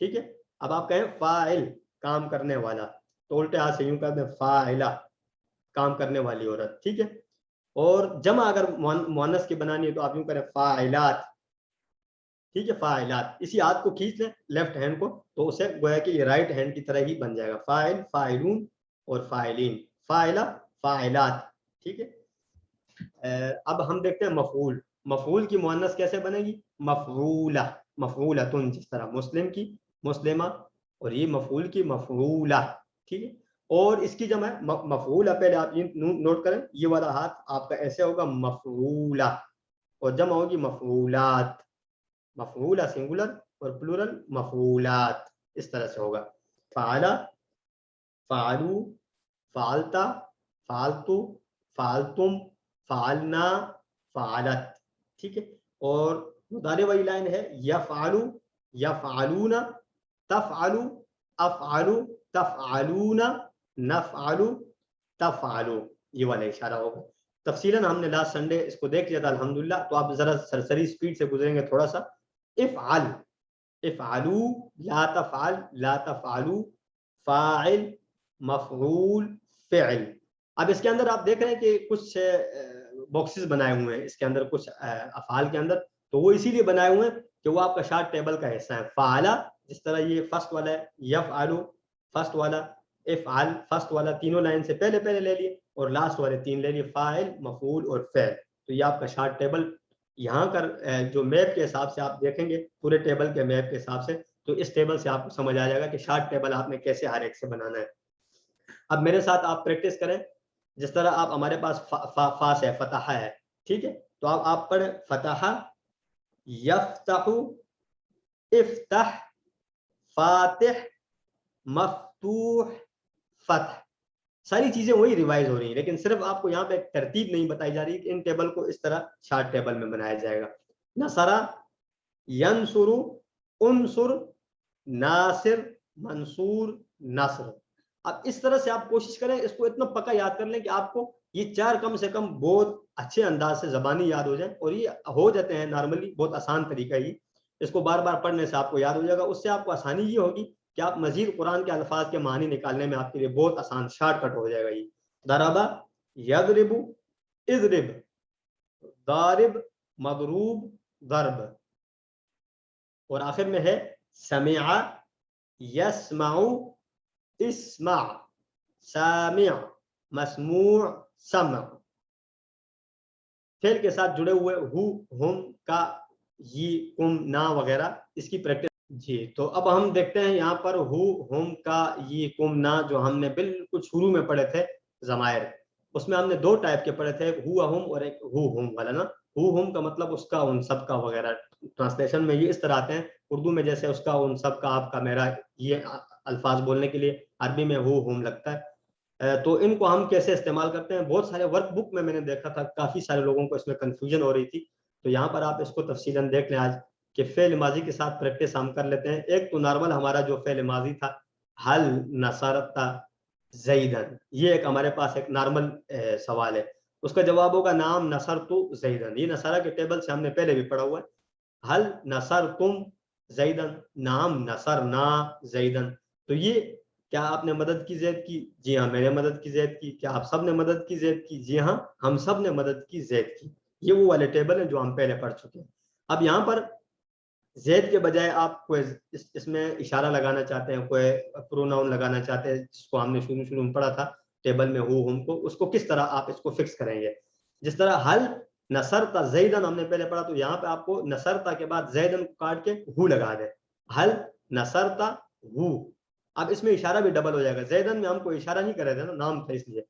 ٹھیک ہے، اب آپ کہیں فاعل کام کرنے والا تو الٹے ہاتھ سے یوں کہتے ہیں فاعلہ، کام کرنے والی عورت, ٹھیک ہے. اور جمع اگر مؤنث کی بنانی ہے تو آپ یوں کریں فاعلات, ٹھیک ہے, فاعلات. اسی ہاتھ کو کھینچ لیں لیفٹ ہینڈ کو, تو اسے گویا کہ یہ رائٹ ہینڈ کی طرح ہی بن جائے گا, فاعل فاعلون اور فاعلین, فاعلہ فاعلات, ٹھیک ہے. اب ہم دیکھتے ہیں مفعول. مفعول کی مؤنث کیسے بنے گی؟ مفعولہ, مفعولتن, جس طرح مسلم کی مسلمہ, اور یہ مفعول کی مفعولہ, ٹھیک ہے. اور اس کی جمع مفعولہ, پہلے آپ یہ نوٹ کریں, یہ والا ہاتھ آپ کا ایسے ہوگا مفعولہ, اور جمع ہوگی مفعولات, مفعولہ سنگولر اور پلورل مفعولات, اس طرح سے ہوگا. فعلا, فعلو, فعلتا, فعلتو, فعلتم, فعلنا, فعلت, ٹھیک ہے. اور مضارع والی لائن ہے یفعلو, یفعلون, تفعلو, افعلو, تفعلون, نفعلو, تفعلو, یہ والا اشارہ ہوگا. تفصیلاً ہم نے لاسٹ سنڈے اس کو دیکھ لیا تھا الحمدللہ, تو آپ ذرا سرسری سپیڈ سے گزریں گے تھوڑا سا. افعل, افعلو, لا تفعل, لا تفعلو, فاعل, مفعول, فعل. اب اس کے اندر آپ دیکھ رہے ہیں کہ کچھ باکسز بنائے ہوئے ہیں اس کے اندر, کچھ افعال کے اندر, تو وہ اسی لیے بنائے ہوئے ہیں کہ وہ آپ کا شارٹ ٹیبل کا حصہ ہے. فعلا جس طرح یہ فرسٹ والا ہے, یفعلو فرسٹ والا, افعل فرسٹ والا, تینوں لائن سے پہلے پہلے لے لیے, اور لاسٹ والے تین لے لیے, فاعل, مفعول اور فعل. تو یہ آپ کا شارٹ ٹیبل یہاں کر جو میپ کے حساب سے آپ دیکھیں گے, پورے ٹیبل کے میپ کے حساب سے, تو اس ٹیبل سے آپ کو سمجھ آ جائے گا کہ شارٹ ٹیبل آپ نے کیسے ہر ایک سے بنانا ہے. اب میرے ساتھ آپ پریکٹس کریں, جس طرح آپ ہمارے پاس فا سے فتح ہے, ٹھیک ہے, تو آپ پڑھیں فتح, یفتح, افتح, فاتح, مفتوح, فتح. ساری چیزیں وہی ریوائز ہو رہی ہیں, لیکن صرف آپ کو یہاں پہ ایک ترتیب نہیں بتائی جا رہی کہ ان ٹیبل کو اس طرح شارٹ ٹیبل میں بنایا جائے گا. نصرہ, ینصر, انصر, ناصر, منصور, نصر. اب اس طرح سے آپ کوشش کریں اس کو اتنا پکا یاد کر لیں کہ آپ کو یہ چار کم سے کم بہت اچھے انداز سے زبانی یاد ہو جائیں, اور یہ ہو جاتے ہیں نارملی, بہت آسان طریقہ ہی. اس کو بار بار پڑھنے سے آپ کو یاد ہو جائے گا. اس سے آپ کو آسانی یہ ہوگی کہ آپ مزید قرآن کے الفاظ کے معنی نکالنے میں آپ کے لیے بہت آسان شارٹ کٹ ہو جائے گا. یہ ضربہ, یضرب, اضرب, ضارب, مضروب, ضرب, اور آخر میں ہے سمع, یسمع, اسمع, سامع, مسموع, سمع. فعل کے ساتھ جڑے ہوئے ہو, ہم, کا, یہ, کم, نا وغیرہ, اس کی پریکٹس. جی, تو اب ہم دیکھتے ہیں یہاں پر ہو, ہم, کا, یہ, کم, نا, جو ہم نے بالکل شروع میں پڑھے تھے ضمائر, اس میں ہم نے دو ٹائپ کے پڑھے تھے, ایک ہو ہم اور ایک ہو ہم والا نا. ہو ہم کا مطلب اس کا, ان سب کا وغیرہ. ٹرانسلیشن میں یہ اس طرح آتے ہیں, اردو میں جیسے اس کا, ان سب کا, آپ کا, میرا, یہ الفاظ بولنے کے لیے. عربی میں ہو ہم لگتا ہے. تو ان کو ہم کیسے استعمال کرتے ہیں, بہت سارے ورک بک میں نے دیکھا تھا, کافی سارے لوگوں کو اس میں کنفیوژن ہو رہی تھی. تو یہاں پر آپ اس کو تفصیلاً دیکھ لیں آج کہ فعل ماضی کے ساتھ پریکٹس ہم کر لیتے ہیں. ایک تو نارمل ہمارا جو فعل ماضی تھا, حل نصرت زیدن, یہ ایک ہمارے پاس ایک نارمل سوال ہے. اس کا جواب ہوگا نام نصرت زیدن. یہ نصرہ کے ٹیبل سے ہم نے پہلے بھی پڑھا ہوا ہے. حل نصرتم زیدن, نام نصرنا زیدن. تو یہ کیا آپ نے مدد کی زید کی؟ جی ہاں, میں نے مدد کی زید کی. کیا آپ سب نے مدد کی زید کی؟ جی ہاں, ہم سب نے مدد کی زید کی. یہ وہ والے ٹیبل ہیں جو ہم پہلے پڑھ چکے ہیں. اب یہاں پر زید کے بجائے آپ کوئی اس میں اشارہ لگانا چاہتے ہیں, کوئی پروناؤن لگانا چاہتے ہیں, جس کو ہم نے شروع میں پڑھا تھا ٹیبل میں ہو ہم کو, اس کو کس طرح آپ اس کو فکس کریں گے؟ جس طرح حل نصرتا زیدن ہم نے پہلے پڑھا, تو یہاں پہ آپ کو نصرتا کے بعد زیدن کو کاٹ کے ہو لگا دیں, حل نصرتا ہو. اب اس میں اشارہ بھی ڈبل ہو جائے گا. زیدن میں ہم کو اشارہ نہیں کر رہے تھے نا, نام تھا اس لیے.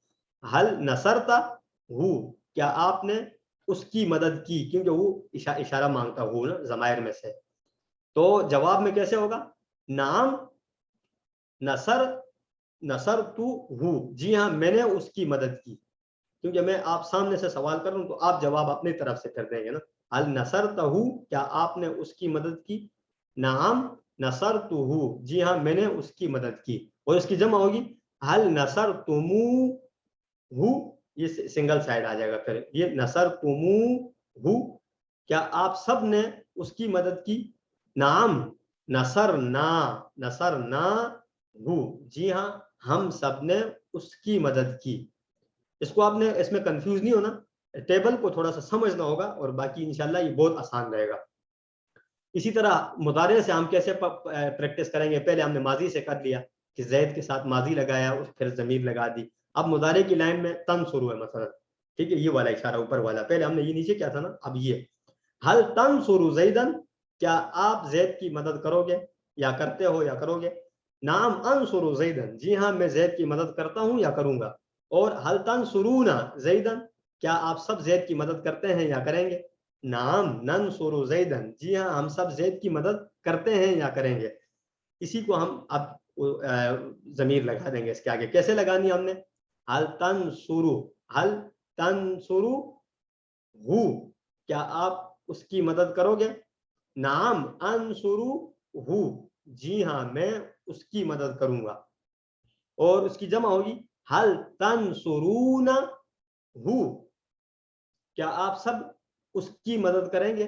حل نصرتا ہو, کیا آپ نے اس کی مدد کی, کیونکہ وہ اشارہ مانگتا ہو نا ضمائر میں سے. تو جواب میں کیسے ہوگا؟ نام نصر, نصر تو ہو, جی ہاں میں نے اس کی مدد کی. کیونکہ میں آپ سامنے سے سوال کر رہا ہوں تو آپ جواب اپنی طرف سے کر دیں گے نا. حل نصرتہ, کیا آپ نے اس کی مدد کی؟ نعم نصرتہ, جی ہاں میں نے اس کی مدد کی. اور اس کی جمع ہوگی حل نصرتموہ, یہ سنگل سائڈ آ جائے گا. پھر یہ نصرتموہ, کیا آپ سب نے اس کی مدد کی؟ نعم نصرنا, نصرنا ہو, جی ہاں ہم سب نے اس کی مدد کی. اس کو آپ نے اس میں کنفیوز نہیں ہونا, ٹیبل کو تھوڑا سا سمجھنا ہوگا, اور باقی انشاءاللہ یہ بہت آسان رہے گا. اسی طرح مضارع سے ہم کیسے پریکٹس کریں گے؟ پہلے ہم نے ماضی سے کر لیا کہ زید کے ساتھ ماضی لگایا, پھر ضمیر لگا دی. اب مضارع کی لائن میں تنصرو ہے مثلا, ٹھیک ہے, یہ والا اشارہ اوپر والا, پہلے ہم نے یہ نیچے کیا تھا نا, اب یہ حل تنصرو زیدن, کیا آپ زید کی مدد کرو گے یا کرتے ہو یا کرو گے؟ نعم انصر زیدن, جی ہاں میں زید کی مدد کرتا ہوں یا کروں گا. اور حل تنصرون زیدن, کیا آپ سب زید کی مدد کرتے ہیں یا کریں گے؟ نعم ننصر زیدن, جی ہاں ہم سب زید کی مدد کرتے ہیں یا کریں گے. اسی کو ہم اب ضمیر لگا دیں گے اس کے آگے. کیسے لگانی ہم نے؟ حل تنصرو, حل تنصرو ہو, کیا آپ اس کی مدد کرو گے؟ نعم انصرو ہو, جی ہاں میں اس کی مدد کروں گا. اور اس کی جمع ہوگی حل تنصرون ہو, کیا آپ سب اس کی مدد کریں گے؟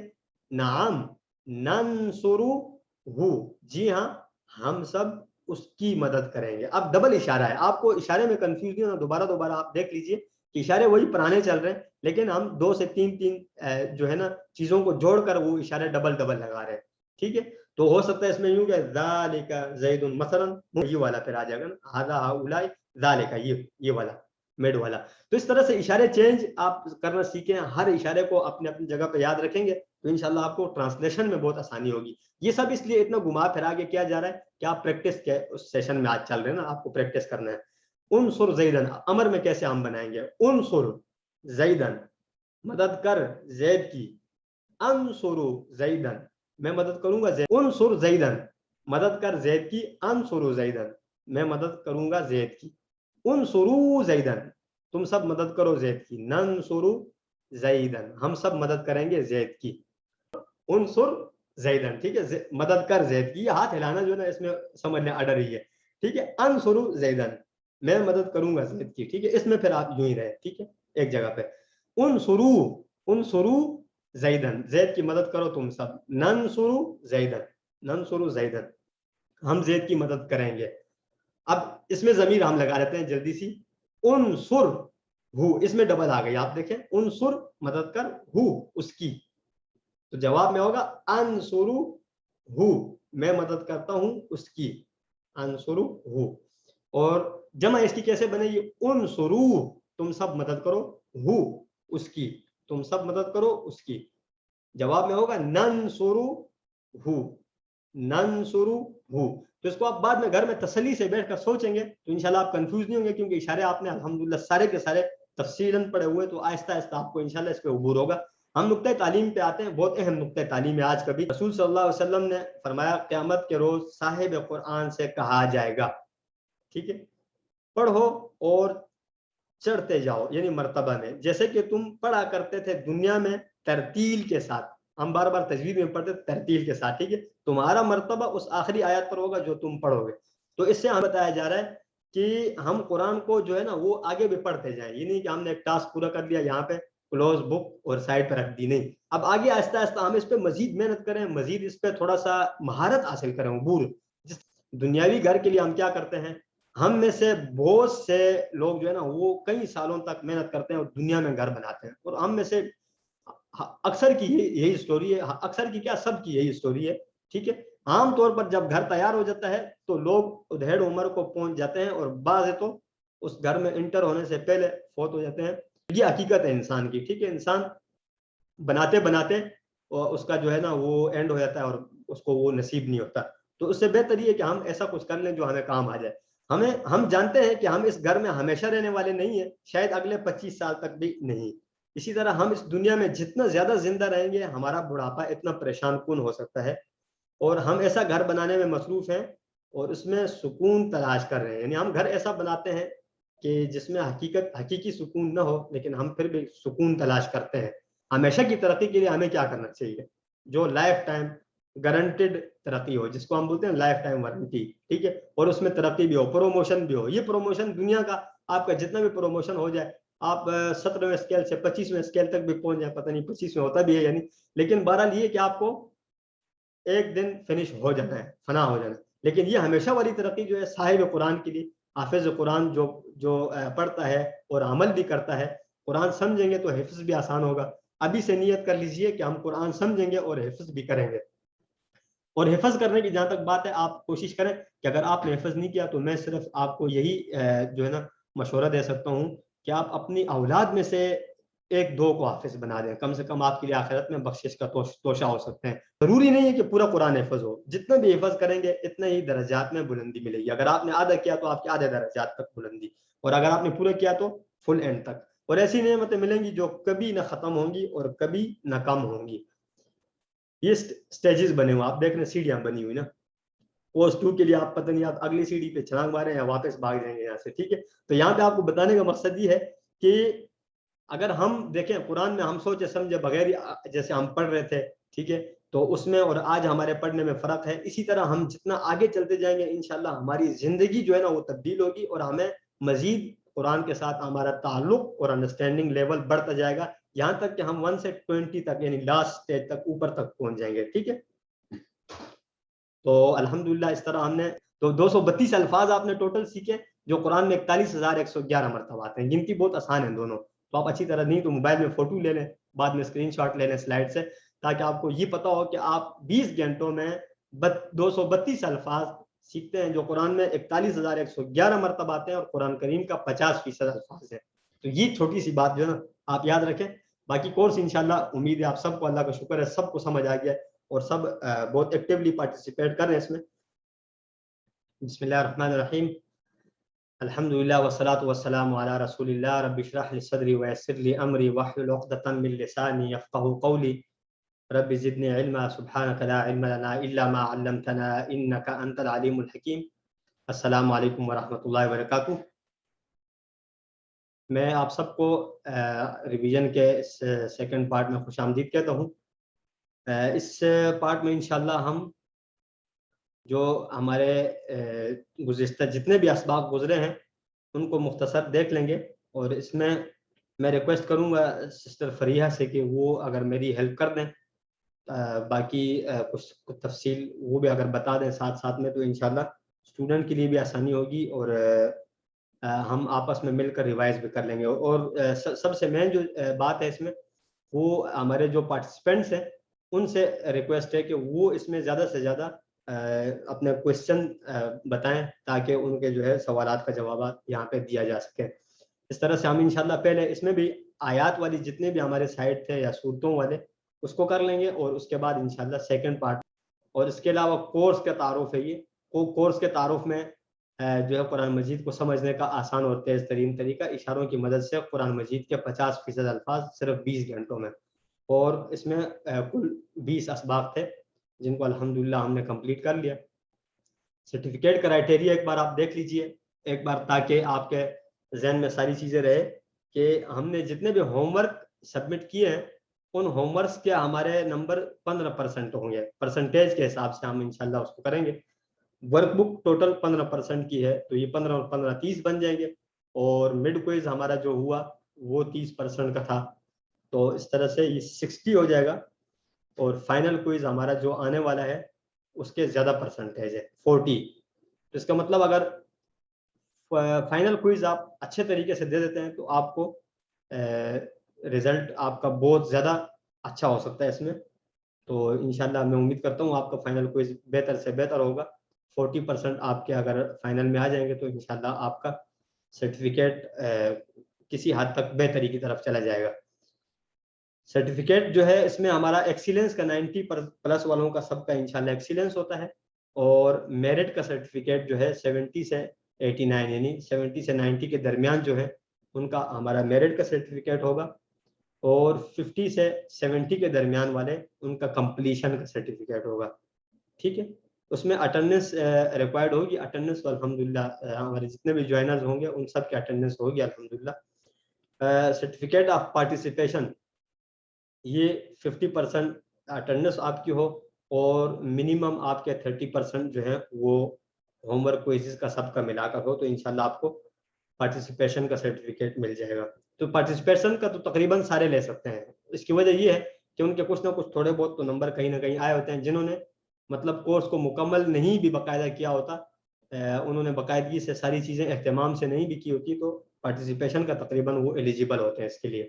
نعم ننصرو ہو, جی ہاں ہم سب اس کی مدد کریں گے. اب ڈبل اشارہ ہے, آپ کو اشارے میں کنفیوز نہیں ہونا, دوبارہ آپ دیکھ لیجئے کہ اشارے وہی پرانے چل رہے ہیں, لیکن ہم 2 سے 3 جو ہے نا چیزوں کو جوڑ کر وہ اشارے ڈبل لگا رہے ہیں, ٹھیک ہے. تو ہو سکتا ہے اس میں یوں کہ ذالک زید مثلا, یہ والا پھر آ جائے گا نا, ھذا ہؤلاء ذالک, یہ والا میڈ والا. تو اس طرح سے اشارے چینج آپ کرنا سیکھیں, ہر اشارے کو اپنے اپنی جگہ پہ یاد رکھیں گے تو انشاءاللہ آپ کو ٹرانسلیشن میں بہت آسانی ہوگی. یہ سب اس لیے اتنا گھما پھرا کے کیا جا رہا ہے کہ آپ پریکٹس کے اس سیشن میں آج چل رہے ہیں نا, آپ کو پریکٹس کرنا ہے. انصر زیدن, امر میں کیسے ہم بنائیں گے؟ انصر زیدن, مدد کر زید کی. انصر زیدن, میں مدد کروں گا زید. انصر زیدن, مدد کر زید کی. انصر زیدن, میں مدد کروں گا زید کی. انصرو زیدن, تم سب مدد کرو زید کی. ننصر زیدن, ہم سب مدد کریں گے زید کی. انصر زیدن, ٹھیک ہے, مدد کر زید کی. ہاتھ ہلانا جو ہے نا اس میں سمجھنے اڑ رہی ہے, ٹھیک ہے. انصر زیدن, میں مدد کروں گا زید کی, ٹھیک ہے. اس میں پھر آپ یوں ہی رہے, ٹھیک ہے, ایک جگہ پہ. انصرو زیدن, زید کی مدد کرو تم سب. ننصر زیدن, ننصر زیدن, ہم زید کی مدد کریں گے. اب اس میں ضمیر ہم لگا لیتے ہیں جلدی سی. انصر ہو, اس میں ڈبل آ گئی, آپ دیکھیں. انصر مدد کر, ہو اس کی, تو جواب میں ہوگا انصر ہو, میں مدد کرتا ہوں اس کی. انصر ہو. اور جمع اس کی کیسے بنے گی؟ انصرو, تم سب مدد کرو. ہو اس کی, تم سب مدد کرو اس کی. جواب میں ہوگا ننصر ہو, ننصر ہو. تو اس کو آپ بعد میں گھر میں تسلی سے بیٹھ کر سوچیں گے تو انشاءاللہ آپ کنفیوز نہیں ہوں گے, کیونکہ اشارے آپ نے الحمدللہ سارے کے سارے تفصیلاً پڑھے ہوئے, تو آہستہ آہستہ آپ کو انشاءاللہ اس پہ عبور ہوگا. ہم نقطۂ تعلیم پہ آتے ہیں, بہت اہم نقطۂ تعلیم ہے آج کا بھی. رسول صلی اللہ علیہ وسلم نے فرمایا قیامت کے روز صاحب قرآن سے کہا جائے گا, ٹھیک ہے, پڑھو اور چڑھتے جاؤ, یعنی مرتبہ میں, جیسے کہ تم پڑھا کرتے تھے دنیا میں ترتیل کے ساتھ. ہم بار بار تجوید میں پڑھتے ترتیل کے ساتھ, ٹھیک ہے. تمہارا مرتبہ اس آخری آیت پر ہوگا جو تم پڑھو گے. تو اس سے ہمیں بتایا جا رہا ہے کہ ہم قرآن کو جو ہے نا وہ آگے بھی پڑھتے جائیں. یہ نہیں کہ ہم نے ایک ٹاسک پورا کر لیا یہاں پہ کلوز بک اور سائڈ پہ رکھ دی, نہیں. اب آگے آہستہ آہستہ ہم اس پہ مزید محنت کریں, مزید اس پہ تھوڑا سا مہارت حاصل کریں, عبور. جس دنیاوی گھر کے لیے ہم کیا کرتے ہیں, ہم میں سے بہت سے لوگ جو ہے نا وہ کئی سالوں تک محنت کرتے ہیں اور دنیا میں گھر بناتے ہیں. اور ہم میں سے اکثر کی یہی سٹوری ہے, اکثر کی کیا, سب کی یہی سٹوری ہے, ٹھیک ہے. عام طور پر جب گھر تیار ہو جاتا ہے تو لوگ ادھیڑ عمر کو پہنچ جاتے ہیں, اور بعض تو اس گھر میں انٹر ہونے سے پہلے فوت ہو جاتے ہیں. یہ حقیقت ہے انسان کی, ٹھیک ہے. انسان بناتے بناتے اس کا جو ہے نا وہ اینڈ ہو جاتا ہے اور اس کو وہ نصیب نہیں ہوتا. تو اس سے بہتر یہ ہے کہ ہم ایسا کچھ کر لیں جو ہمیں کام آ جائے. ہم جانتے ہیں کہ ہم اس گھر میں ہمیشہ رہنے والے نہیں ہیں, شاید اگلے 25 سال تک بھی نہیں. اسی طرح ہم اس دنیا میں جتنا زیادہ زندہ رہیں گے ہمارا بڑھاپا اتنا پریشان کن ہو سکتا ہے. اور ہم ایسا گھر بنانے میں مصروف ہیں اور اس میں سکون تلاش کر رہے ہیں, یعنی ہم گھر ایسا بناتے ہیں کہ جس میں حقیقی سکون نہ ہو, لیکن ہم پھر بھی سکون تلاش کرتے ہیں. ہمیشہ کی ترقی کے لیے ہمیں کیا کرنا چاہیے؟ جو لائف ٹائم گارنٹیڈ ترقی ہو, جس کو ہم بولتے ہیں لائف ٹائم وارنٹی, ٹھیک ہے. اور اس میں ترقی بھی ہو, پروموشن بھی ہو. یہ پروموشن دنیا کا آپ کا جتنا بھی پروموشن ہو جائے, آپ 17ویں اسکیل سے 25ویں اسکیل تک بھی پہنچ جائے, پتہ نہیں 25ویں ہوتا بھی ہے یعنی, لیکن بہرحال یہ کہ آپ کو ایک دن فنش ہو جانا ہے, فنا ہو جانا ہے. لیکن یہ ہمیشہ والی ترقی جو ہے صاحب قرآن کے لیے حافظ قرآن جو پڑھتا ہے اور عمل بھی کرتا ہے، قرآن سمجھیں گے تو حفظ بھی آسان ہوگا. ابھی سے نیت کر لیجئے کہ ہم قرآن سمجھیں گے اور حفظ بھی کریں گے. اور حفظ کرنے کی جہاں تک بات ہے، آپ کوشش کریں کہ اگر آپ نے حفظ نہیں کیا تو میں صرف آپ کو یہی جو ہے نا مشورہ دے سکتا ہوں کہ آپ اپنی اولاد میں سے 1-2 کو حافظ بنا دیں. کم سے کم آپ کے لیے آخرت میں بخشش کا توشہ ہو سکتے ہیں. ضروری نہیں ہے کہ پورا قرآن حفظ ہو، جتنا بھی حفظ کریں گے اتنے ہی درجات میں بلندی ملے گی. اگر آپ نے آدھا کیا تو آپ کے آدھے درجات تک بلندی، اور اگر آپ نے پورا کیا تو فل اینڈ تک. اور ایسی نعمتیں ملیں گی جو کبھی نہ ختم ہوں گی اور کبھی نہ کم ہوں گی. یہ سٹیجز بنے ہوئے آپ دیکھ رہے ہیں، سیڑھیاں بنی ہوئی نا. کورس 2 کے لیے آپ پتہ نہیں آپ اگلی سیڑھی پہ چھلانگ ماریں یا واپس بھاگ جائیں گے یہاں سے. ٹھیک ہے، تو یہاں پہ آپ کو بتانے کا مقصد یہ ہے کہ اگر ہم دیکھیں قرآن میں ہم سوچے سمجھے بغیر جیسے ہم پڑھ رہے تھے، ٹھیک ہے، تو اس میں اور آج ہمارے پڑھنے میں فرق ہے. اسی طرح ہم جتنا آگے چلتے جائیں گے انشاءاللہ ہماری زندگی جو ہے نا وہ تبدیل ہوگی اور ہمیں مزید قرآن کے ساتھ ہمارا تعلق اور انڈرسٹینڈنگ لیول بڑھتا جائے گا، یہاں تک کہ ہم 1 سے 20 تک یعنی لاسٹ اسٹیج تک اوپر تک پہنچ جائیں گے. ٹھیک ہے، تو الحمدللہ اس طرح ہم نے تو 232 الفاظ آپ نے ٹوٹل سیکھے جو قرآن میں 41,111 مرتبہ آتے ہیں. گنتی بہت آسان ہے دونوں، تو آپ اچھی طرح نہیں تو موبائل میں فوٹو لے لیں، بعد میں اسکرین شاٹ لے لیں سلائڈ سے، تاکہ آپ کو یہ پتا ہو کہ آپ 20 گھنٹوں میں 232 الفاظ سیکھتے ہیں جو قرآن میں 41,111 مرتبہ آتے ہیں اور قرآن کریم کا 50% الفاظ ہے. تو یہ چھوٹی سی بات جو ہے نا آپ یاد رکھیں. باقی کورس انشاءاللہ امید ہے آپ سب کو، اللہ کا شکر ہے سب کو سمجھ آ گیا اور سب بہت ایکٹیولی پارٹیسپیٹ کر رہے ہیں اس میں. بسم اللہ الرحمن الرحیم، الحمدللہ والصلاة والسلام علی رسول اللہ. رب اشرح لی صدری ویسر لی امری واحلل عقدۃ من لسانی یفقهوا قولی. رب زدنی علما سبحانک لا علم لنا الا ما علمتنا انک انت العلیم الحکیم. السلام علیکم ورحمۃ اللہ وبرکاتہ. میں آپ سب کو ریویژن کے سیکنڈ پارٹ میں خوش آمدید کہتا ہوں. اس پارٹ میں انشاءاللہ ہم جو ہمارے گزشتہ جتنے بھی اسباق گزرے ہیں ان کو مختصر دیکھ لیں گے، اور اس میں ریکویسٹ کروں گا سسٹر فریحہ سے کہ وہ اگر میری ہیلپ کر دیں، باقی کچھ تفصیل وہ بھی اگر بتا دیں ساتھ ساتھ میں، تو انشاءاللہ اسٹوڈنٹ کے لیے بھی آسانی ہوگی اور ہم آپس میں مل کر ریوائز بھی کر لیں گے. اور سب سے مین جو بات ہے اس میں، وہ ہمارے جو پارٹیسپینٹس ہیں ان سے ریکویسٹ ہے کہ وہ اس میں زیادہ سے زیادہ اپنے کوشچن بتائیں تاکہ ان کے جو ہے سوالات کا جوابات یہاں پہ دیا جا سکے. اس طرح سے ہم انشاءاللہ پہلے اس میں بھی آیات والی جتنے بھی ہمارے سائٹ تھے یا صورتوں والے اس کو کر لیں گے، اور اس کے بعد انشاءاللہ سیکنڈ پارٹ. اور اس کے علاوہ کورس کا تعارف ہے، یہ کورس کے تعارف میں جو ہے قرآن مجید کو سمجھنے کا آسان اور تیز ترین طریقہ اشاروں کی مدد سے قرآن مجید کے 50% الفاظ صرف 20 گھنٹوں میں. اور اس میں کل 20 اسباق تھے جن کو الحمدللہ ہم نے کمپلیٹ کر لیا. سرٹیفکیٹ کرائٹیریا ایک بار آپ دیکھ لیجئے ایک بار، تاکہ آپ کے ذہن میں ساری چیزیں رہے کہ ہم نے جتنے بھی ہوم ورک سبمٹ کیے ہیں ان ہوم ورکس کے ہمارے نمبر 15% ہوں گے. پرسنٹیج کے حساب سے ہم انشاءاللہ اس کو کریں گے. ورک بک ٹوٹل 15% کی ہے تو یہ 15 اور 15 30 بن جائیں گے. اور مڈ کوئز ہمارا جو ہوا وہ 30% کا تھا، تو اس طرح سے یہ 60 ہو جائے گا. اور فائنل کوئز ہمارا جو آنے والا ہے اس کے زیادہ پرسنٹیج ہے 40. تو اس کا مطلب اگر فائنل کوئز آپ اچھے طریقے سے دے دیتے ہیں تو آپ کو رزلٹ آپ کا بہت زیادہ اچھا ہو سکتا ہے اس میں. تو انشاءاللہ میں امید کرتا ہوں آپ کا فائنل کوئز بہتر سے بہتر ہوگا. 40% آپ کے اگر فائنل میں آ جائیں گے تو انشاءاللہ آپ کا سرٹیفکیٹ کسی حد تک بہتری کی طرف چلا جائے گا. سرٹیفکیٹ جو ہے اس میں ہمارا ایکسیلنس کا 90+ والوں کا سب کا انشاءاللہ ایکسیلنس ہوتا ہے، اور میرٹ کا سرٹیفکیٹ جو ہے 70 سے 89 یعنی 70 سے 90 کے درمیان جو ہے ان کا ہمارا میرٹ کا سرٹیفکیٹ ہوگا. اور 50 سے 70 کے درمیان والے ان کا کمپلیشن کا سرٹیفکیٹ ہوگا. ٹھیک ہے، اس میں اٹینڈنس ریکوائرڈ ہوگی. اٹینڈنس تو الحمدللہ ہمارے جتنے بھی جوائنرز ہوں گے ان سب کی اٹینڈنس ہوگی الحمدللہ. سرٹیفکیٹ آف پارٹیسپیشن یہ 50% اٹینڈنس آپ کی ہو اور منیمم آپ کے 30% جو ہے وہ ہوم ورک کوئزز کا سب کا ملا کر ہو، تو انشاءاللہ آپ کو پارٹیسپیشن کا سرٹیفکیٹ مل جائے گا. تو پارٹیسپیشن کا تو تقریباً سارے لے سکتے ہیں. اس کی وجہ یہ ہے کہ ان کے کچھ نہ کچھ تھوڑے بہت تو نمبر کہیں نہ کہیں آئے ہوتے ہیں. جنہوں نے مطلب کورس کو مکمل نہیں بھی باقاعدہ کیا ہوتا انہوں نے باقاعدگی سے ساری چیزیں اہتمام سے نہیں بھی کی ہوتی تو پارٹیسپیشن کا تقریباً وہ ایلیجیبل ہوتے ہیں اس کے لیے.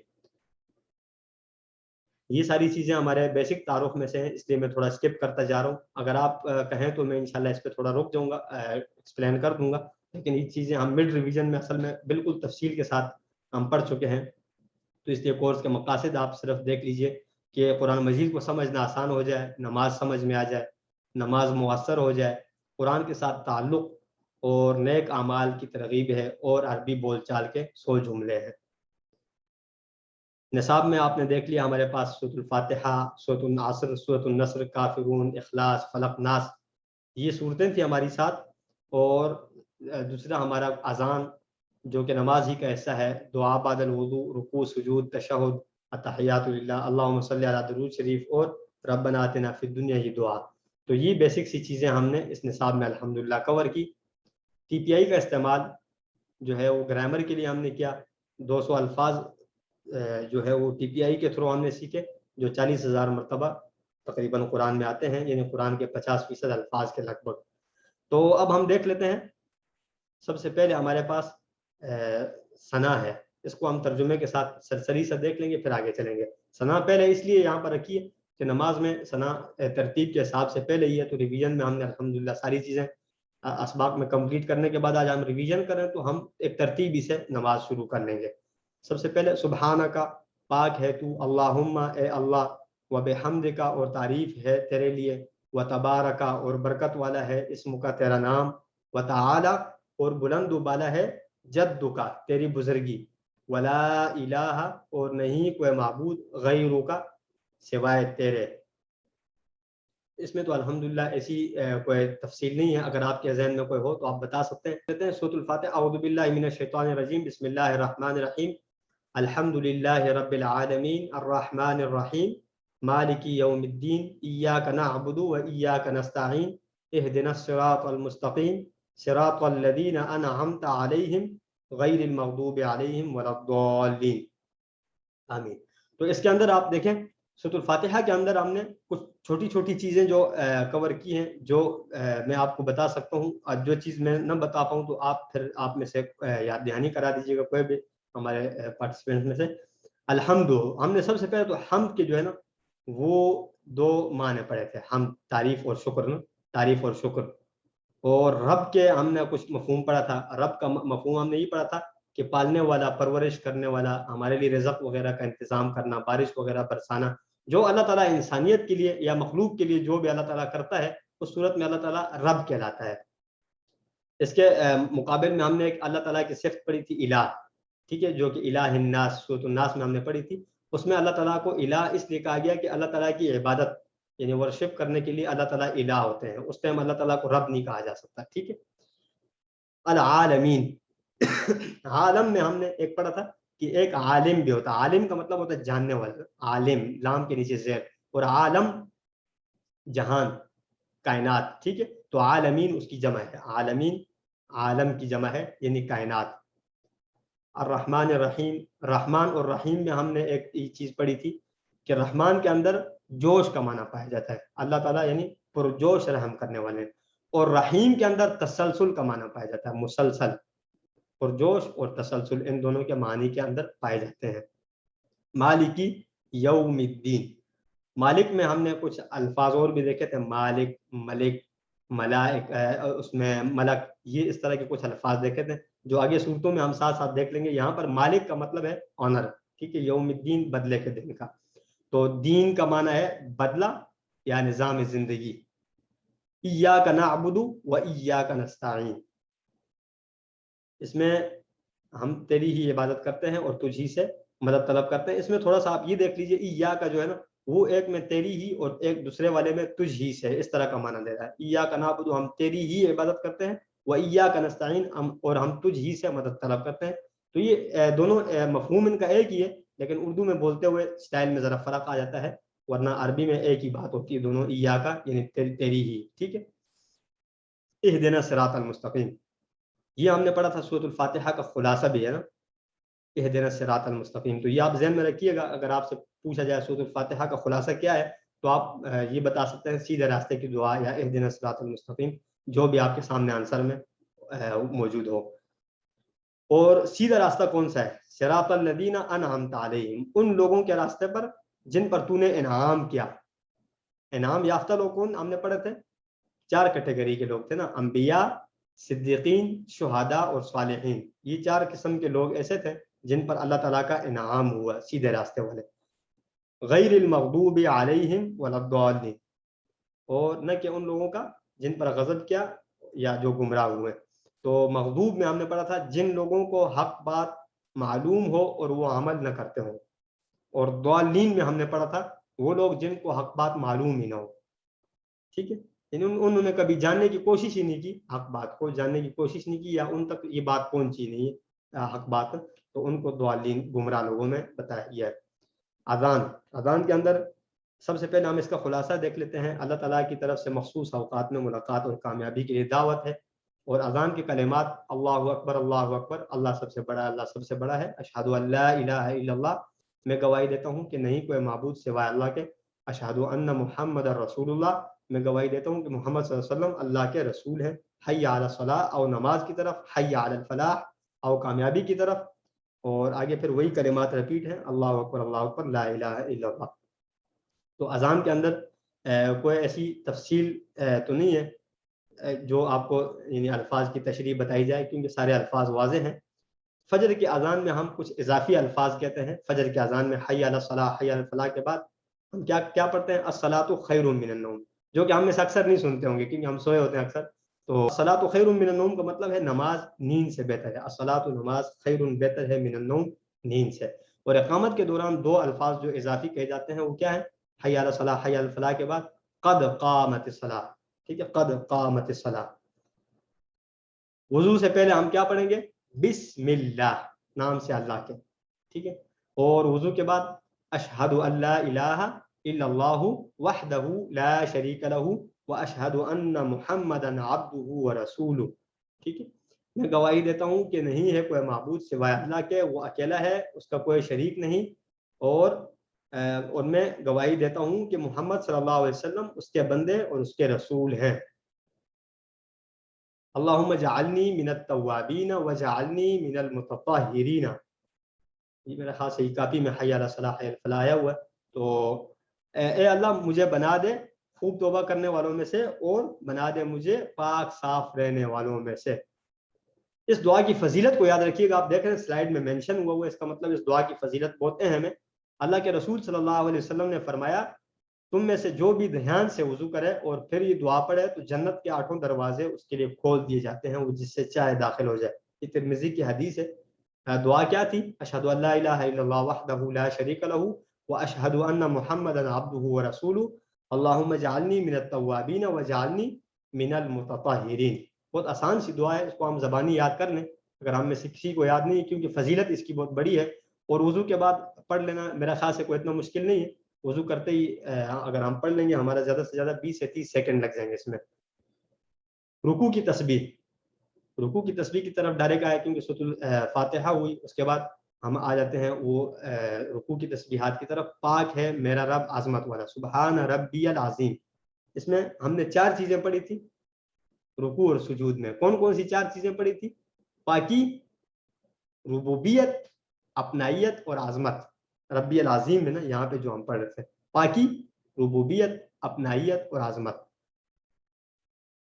یہ ساری چیزیں ہمارے بیسک تعارف میں سے ہیں، اس لیے میں تھوڑا اسکپ کرتا جا رہا ہوں. اگر آپ کہیں تو میں انشاءاللہ اس پہ تھوڑا رک جاؤں گا، ایکسپلین کر دوں گا، لیکن یہ چیزیں ہم مڈ ریویژن میں اصل میں بالکل تفصیل کے ساتھ ہم پڑھ چکے ہیں. تو اس لیے کورس کے مقاصد آپ صرف دیکھ لیجئے کہ قرآن مجید کو سمجھنا آسان ہو جائے، نماز سمجھ میں آ جائے، نماز مؤثر ہو جائے، قرآن کے ساتھ تعلق اور نیک اعمال کی ترغیب ہے، اور عربی بول چال کے 100 جملے ہیں. نصاب میں آپ نے دیکھ لیا ہمارے پاس سورۃ الفاتحہ، سورۃ العصر، سورۃ النصر، کافرون، اخلاص، فلق، ناس، یہ صورتیں تھیں ہماری ساتھ. اور دوسرا ہمارا اذان جو کہ نماز ہی کا حصہ ہے، دعا بعد الوضو، رکوع، سجود، تشہد، التحیات للہ، اللہم صلی علی درود شریف، اور ربنا آتنا فی الدنیا، یہ دعا. تو یہ بیسک سی چیزیں ہم نے اس نصاب میں الحمدللہ کور کی. ٹی پی آئی کا استعمال جو ہے وہ گرامر کے لیے ہم نے کیا. 200 الفاظ جو ہے وہ ٹی پی آئی کے تھرو ہم نے سیکھے، جو 40,000 مرتبہ تقریباً قرآن میں آتے ہیں، یعنی قرآن کے 50% الفاظ کے لگ بھگ. تو اب ہم دیکھ لیتے ہیں. سب سے پہلے ہمارے پاس ثنا ہے، اس کو ہم ترجمے کے ساتھ سرسری سے دیکھ لیں گے، پھر آگے چلیں گے. ثنا پہلے اس لیے یہاں پر رکھی ہے کہ نماز میں ثنا ترتیب کے حساب سے پہلے ہی ہے، تو ریویژن میں ہم نے الحمدللہ ساری چیزیں اسباق میں کمپلیٹ کرنے کے بعد آج ہم ریویژن کریں تو ہم ایک ترتیبی سے نماز شروع کر لیں گے. سب سے پہلے سبحانکا، پاک ہے تو، اللہم، اے اللہ، و بحمدکا، اور تعریف ہے تیرے لیے، و تبارکا، اور برکت والا ہے، اسم کا تیرا نام، و تعالی، اور بلند و بالا ہے، جدکا، تیری بزرگی، ولا الہ، اور نہیں کوئی معبود، غیرو کا، سوائے تیرے. اس میں تو الحمدللہ ایسی کوئی تفصیل نہیں ہے، اگر آپ کے ذہن میں کوئی ہو تو آپ بتا سکتے ہیں. کہتے ہیں سورۃ الفاتحہ، اعوذ باللہ من الشیطان الرجیم، بسم اللہ الرحمن الرحیم، الحمدللہ رب العالمین، الرحمن الرحیم، مالک یوم الدین، ایاک نعبد و ایاک نستعین، اہدنا الصراط المستقیم، صراط الذین انعمت علیہم غیر المغضوب علیہم ولا الضالین، آمین. تو اس کے اندر آپ دیکھیں سورۃ الفاتحہ کے اندر ہم نے کچھ چھوٹی چھوٹی چیزیں جو کور کی ہیں، جو میں آپ کو بتا سکتا ہوں. اور جو چیز میں نہ بتا پاؤں تو آپ پھر آپ میں سے یاد دہانی کرا دیجیے گا کوئی بھی ہمارے پارٹیسپینٹ میں سے. الحمد، ہم نے سب سے پہلے تو حمد کے جو ہے نا وہ 2 معنی پڑے تھے، حمد تعریف اور شکر، تعریف اور شکر. اور رب کے ہم نے کچھ مفہوم پڑھا تھا. رب کا مفہوم ہم نے یہ پڑھا تھا کہ پالنے والا، پرورش کرنے والا، ہمارے لیے رزق وغیرہ کا انتظام کرنا، بارش وغیرہ برسانا، جو اللہ تعالیٰ انسانیت کے لیے یا مخلوق کے لیے جو بھی اللہ تعالیٰ کرتا ہے اس صورت میں اللہ تعالیٰ رب کہلاتا ہے. اس کے مقابل میں ہم نے ایک اللہ تعالیٰ کی صفت پڑھی تھی الہ، ٹھیک ہے، جو کہ الہ الناس، سورۃ الناس میں ہم نے پڑھی تھی. اس میں اللہ تعالیٰ کو الہ اس لیے کہا گیا کہ اللہ تعالیٰ کی عبادت یعنی ورشپ کرنے کے لیے اللہ تعالیٰ الہ ہوتے ہیں. اس ٹائم اللہ تعالیٰ کو رب نہیں کہا جا سکتا، ٹھیک ہے. العالمین، عالم میں ہم نے ایک پڑھا تھا کہ ایک عالم بھی ہوتا ہے. عالم کا مطلب ہوتا ہے جاننے والا، عالم لام کے نیچے زیر، اور عالم جہان، کائنات، ٹھیک ہے. تو عالمین اس کی جمع ہے، عالمین عالم کی جمع ہے یعنی کائنات. الرحمن الرحیم، رحمان اور رحیم میں ہم نے ایک چیز پڑھی تھی کہ رحمان کے اندر جوش کا معنی پایا جاتا ہے، اللہ تعالیٰ یعنی پرجوش رحم کرنے والے. اور رحیم کے اندر تسلسل کا معنی پایا جاتا ہے، مسلسل، پرجوش اور تسلسل ان دونوں کے معنی کے اندر پائے جاتے ہیں. مالکی یوم الدین، مالک میں ہم نے کچھ الفاظ اور بھی دیکھے تھے، مالک، ملک، ملائک، اس میں ملک، یہ اس طرح کے کچھ الفاظ دیکھے تھے جو آگے صورتوں میں ہم ساتھ ساتھ دیکھ لیں گے. یہاں پر مالک کا مطلب ہے آنر، ٹھیک ہے، یوم الدین بدلے کے دن کا. تو دین کا معنی ہے بدلہ یا نظام زندگی. ایاک نعبد و ایاک نستعین، اس میں ہم تیری ہی عبادت کرتے ہیں اور تجھ ہی سے مدد طلب کرتے ہیں. اس میں تھوڑا سا آپ یہ دیکھ لیجئے، ایاک جو ہے نا وہ ایک میں تیری ہی اور ایک دوسرے والے میں تجھ ہی سے، اس طرح کا معنی دے رہا ہے. ایاک نعبد، ہم تیری ہی عبادت کرتے ہیں، و ایاک نستعین، اور ہم تجھ ہی سے مدد طلب کرتے ہیں. تو یہ دونوں مفہوم ان کا ایک ہی ہے، لیکن اردو میں بولتے ہوئے سٹائل میں ذرا فرق آ جاتا ہے، ورنہ عربی میں ایک ہی بات ہوتی ہے دونوں، ایاک یعنی تیری ہی، ٹھیک ہے. اہدنا الصراط المستقیم، یہ ہم نے پڑھا تھا سورۃ الفاتحہ کا خلاصہ بھی ہے نا، اہدنا الصراط المستقیم. تو یہ آپ ذہن میں رکھیے گا، اگر آپ سے پوچھا جائے سورۃ الفاتحہ کا خلاصہ کیا ہے تو آپ یہ بتا سکتے ہیں سیدھے راستے کی دعا یا اہدنا الصراط المستقیم، جو بھی آپ کے سامنے آنسر میں موجود ہو. اور سیدھا راستہ کون سا ہے؟ صراط الذین انعمت علیہم، ان لوگوں کے راستے پر جن پر تو نے انعام کیا. انعام یافتہ لوگ کون ہم نے پڑھے تھے؟ 4 کیٹیگری کے لوگ تھے نا، انبیاء، صدیقین، شہداء اور صالحین. یہ 4 قسم کے لوگ ایسے تھے جن پر اللہ تعالیٰ کا انعام ہوا، سیدھے راستے والے. غیر المغضوب علیہم ولا الضالین، اور نہ کہ ان لوگوں کا جن پر غضب کیا یا جو گمراہ ہوئے. تو مغضوب میں ہم نے پڑھا تھا جن لوگوں کو حق بات معلوم ہو اور وہ عمل نہ کرتے ہوں، اور ضالین میں ہم نے پڑھا تھا وہ لوگ جن کو حق بات معلوم ہی نہ ہو. ٹھیک ہے، یعنی انہوں نے کبھی جاننے کی کوشش ہی نہیں کی، حق بات کو جاننے کی کوشش نہیں کی، یا ان تک یہ بات پہنچی نہیں ہے حق بات، تو ان کو ضالین گمراہ لوگوں میں بتایا گیا ہے. اذان کے اندر سب سے پہلے ہم اس کا خلاصہ دیکھ لیتے ہیں. اللہ تعالیٰ کی طرف سے مخصوص اوقات میں ملاقات اور کامیابی کے لیے دعوت ہے، اور اذان کے کلمات اللہ اکبر، اللہ اکبر، اللہ سب سے بڑا ہے، اللہ سب سے بڑا ہے، اشہد ان لا الہ الا اللہ، میں گواہی دیتا ہوں کہ نہیں کوئی معبود سوائے اللہ کے، اشہد ان محمد رسول اللہ، میں گواہی دیتا ہوں کہ محمد صلی اللہ علیہ وسلم اللہ کے رسول ہیں. حی علی الصلاۃ، او نماز کی طرف، حی علی الفلاح، او کامیابی کی طرف. اور آگے پھر وہی کلمات رپیٹ ہیں، اللہ اکبر، لا الہ الا اللہ. تو اذان کے اندر کوئی ایسی تفصیل تو نہیں ہے جو آپ کو یعنی الفاظ کی تشریح بتائی جائے، کیونکہ سارے الفاظ واضح ہیں. فجر کی اذان میں ہم کچھ اضافی الفاظ کہتے ہیں. فجر کی اذان میں حی علی الصلاۃ، حی علی الفلاح کے بعد ہم کیا پڑھتے ہیں؟ الصلاۃ خیر من النوم، جو کہ ہم میں سے اکثر نہیں سنتے ہوں گے کیونکہ ہم سوئے ہوتے ہیں اکثر. تو الصلاۃ خیر من النوم کا مطلب ہے نماز نیند سے بہتر ہے. الصلاۃ، نماز، خیر بہتر ہے، من النوم نیند سے. اور اقامت کے دوران 2 الفاظ جو اضافی کہے جاتے ہیں وہ کیا ہے؟ حی علی الصلاۃ، حی علی الفلاح کے بعد قد قامت الصلاۃ. ٹھیک ہے، قد قامت الصلاۃ. وضو سے پہلے ہم کیا پڑھیں گے؟ بسم اللہ، نام سے اللہ کے. ٹھیک ہے، اور وضو کے بعد اشہد ان لا الہ الا اللہ وحدہ لا شریک لہ واشہد ان محمدا عبدہ ورسولہ. ٹھیک ہے، میں گواہی دیتا ہوں کہ نہیں ہے کوئی معبود سوائے اللہ کے، وہ اکیلا ہے، اس کا کوئی شریک نہیں، اور میں گواہی دیتا ہوں کہ محمد صلی اللہ علیہ وسلم اس کے بندے اور اس کے رسول ہیں. اللہم اجعلنی من التوابین وجعلنی من المتطہرین. یہ میرا خاص ہے کاپی میں حی علی الصلاۃ، حی علی الفلاح آیا ہوا ہے. تو اے اللہ مجھے بنا دے خوب توبہ کرنے والوں میں سے، اور بنا دے مجھے پاک صاف رہنے والوں میں سے. اس دعا کی فضیلت کو یاد رکھیے گا، آپ دیکھ رہے ہیں سلائیڈ میں مینشن ہوا ہوا ہے. اس کا مطلب اس دعا کی فضیلت بہت اہم ہے. اللہ کے رسول صلی اللہ علیہ وسلم نے فرمایا تم میں سے جو بھی دھیان سے وضو کرے اور پھر یہ دعا پڑھے تو جنت کے 8 دروازے اس کے لیے کھول دیے جاتے ہیں، وہ جس سے چاہے داخل ہو جائے. یہ ترمذی کی حدیث ہے. دعا کیا تھی؟ اشہد ان لا الہ الا اللہ وحدہ لا شریک لہ واشہد ان محمدا عبدہ ورسولہ اللہم اجعلنی من التوابین وجعلنی من المتطہرین. بہت آسان سی دعا ہے، اس کو ہم زبانی یاد کر لیں اگر ہم میں سے کسی کو یاد نہیں ہے، کیونکہ فضیلت اس کی بہت بڑی ہے. اور وضو کے بعد پڑھ لینا میرا خیال سے کوئی اتنا مشکل نہیں ہے. وضو کرتے ہی اگر ہم پڑھ لیں گے ہمارا زیادہ سے زیادہ 20 سے 30 سیکنڈ لگ جائیں گے اس میں. رکوع کی تسبیح، رکوع کی تسبیح کی طرف ڈائریکٹ آیا کیونکہ سورۃ الفاتحہ ہوئی، اس کے بعد ہم آ جاتے ہیں وہ رکوع کی تسبیحات کی طرف. پاک ہے میرا رب عظمت والا، سبحان ربی العظیم. اس میں ہم نے 4 چیزیں پڑھی تھی رکوع اور سجود میں. کون کون سی 4 چیزیں پڑھی تھی؟ پاکی، ربوبیت، اپنائیت اور عظمت. ربی العظیم میں نا یہاں پہ جو ہم پڑھ رہے تھے، پاکی، ربوبیت، اپنائیت اور عظمت.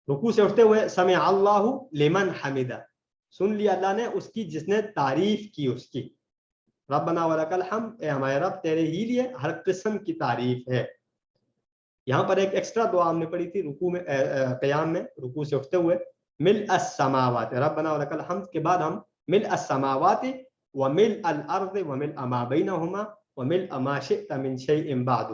رکوع سے اٹھتے ہوئے سمع اللہ لمن حمدہ، سن لیا اللہ نے اس کی جس نے تعریف کی اس کی. ربنا ولک الحمد، اے ہمارے رب تیرے ہی لیے ہر قسم کی تعریف ہے. یہاں پر ایک ایکسٹرا دعا ہم نے پڑھی تھی رکوع میں، قیام میں رکوع سے اٹھتے ہوئے، ملء السماوات، ربنا ولک الحمد کے بعد ہم ملء السماوات وملء الارض وملء ما بینہما وملء ما شئت من شیء بعد.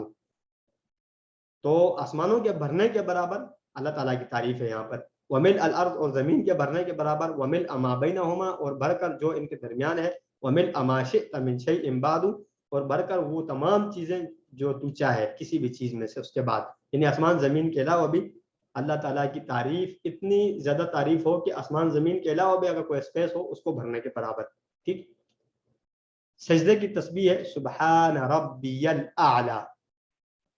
تو آسمانوں کے بھرنے کے برابر اللہ تعالیٰ کی تعریف ہے یہاں پر. وملء الارض، اور زمین کے بھرنے کے برابر. وملء ما بینہما، اور بھر کر جو ان کے درمیان ہے. وملء ما شئت من شیء بعد، اور بھر کر وہ تمام چیزیں جو تو چاہے کسی بھی چیز میں سے اس کے بعد. یعنی آسمان زمین کے علاوہ بھی اللہ تعالیٰ کی تعریف اتنی زیادہ تعریف ہو کہ آسمان زمین کے علاوہ بھی اگر کوئی اسپیس ہو اس کو بھرنے کے برابر. ٹھیک. سجدے کی تسبیح ہے سبحان ربی الاعلی،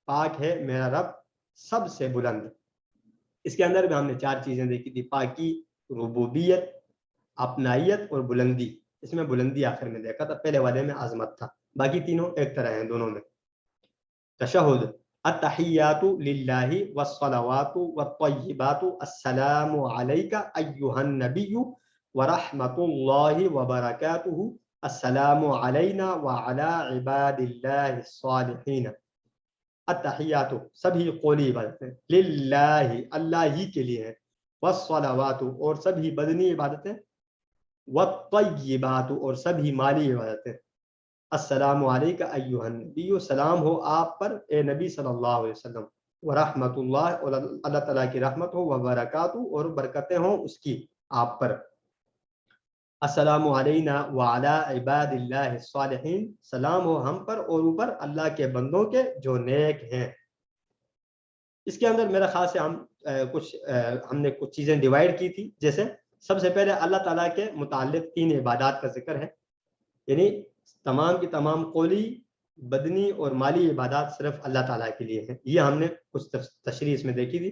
پاک ہے میرا رب سب سے بلند. اس کے اندر بھی ہم نے 4 چیزیں دیکھی تھی، پاکی، ربوبیت، اپنائیت اور بلندی. اس میں بلندی آخر میں دیکھا تھا، پہلے والے میں عظمت تھا، باقی تینوں ایک طرح ہیں دونوں میں. تشہد التحیات للہ والصلوات والطیبات السلام علیک ایہا النبی ورحمۃ اللہ وبرکاتہ السلام علینا وعلی عباد اللہ الصالحین. التحیات سبھی قولی عبادتیں للہ اللہ ہی کے لیے ہیں، والصلوات اور سبھی بدنی عبادتیں، والطیبات اور سبھی مالی عبادتیں. السلام علیکہ ایہا النبی، سلام ہو آپ پر اے نبی صلی اللہ علیہ وسلم، ورحمۃ اللہ اور اللہ تعالیٰ کی رحمت ہو، وبرکاتہ اور برکتیں ہوں اس کی آپ پر. السلام علینا وعلی عباد اللہ الصالحین، سلام ہو ہم پر اور اوپر اللہ کے بندوں کے جو نیک ہیں. اس کے اندر میرا خیال سے ہم نے کچھ چیزیں ڈیوائیڈ کی تھی. جیسے سب سے پہلے اللہ تعالیٰ کے متعلق 3 عبادات کا ذکر ہے، یعنی تمام کی تمام قولی، بدنی اور مالی عبادات صرف اللہ تعالیٰ کے لیے ہیں. یہ ہم نے کچھ تشریح اس میں دیکھی تھی.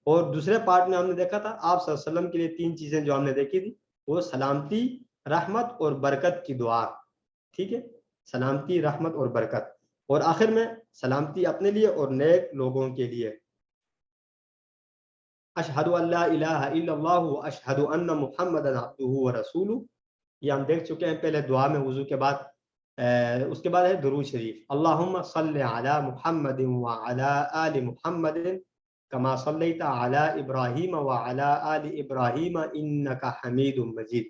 اور دوسرے پارٹ میں ہم نے دیکھا تھا آپ صلی اللہ علیہ وسلم کے لیے 3 چیزیں جو ہم نے دیکھی تھی، وہ سلامتی، رحمت اور برکت کی دعا. ٹھیک ہے، سلامتی، رحمت اور برکت، اور آخر میں سلامتی اپنے لیے اور نیک لوگوں کے لیے. اشہد ان لا الہ الا اللہ واشہد ان محمدا عبدہ ورسولہ، یہ ہم دیکھ چکے ہیں پہلے دعا میں وضو کے بعد. اس کے بعد ہے درود شریف، اللہم صلی علی محمد وعلی آل محمد کما صلیت علی ابراہیم وعلی آل ابراہیم انک حمید مجید.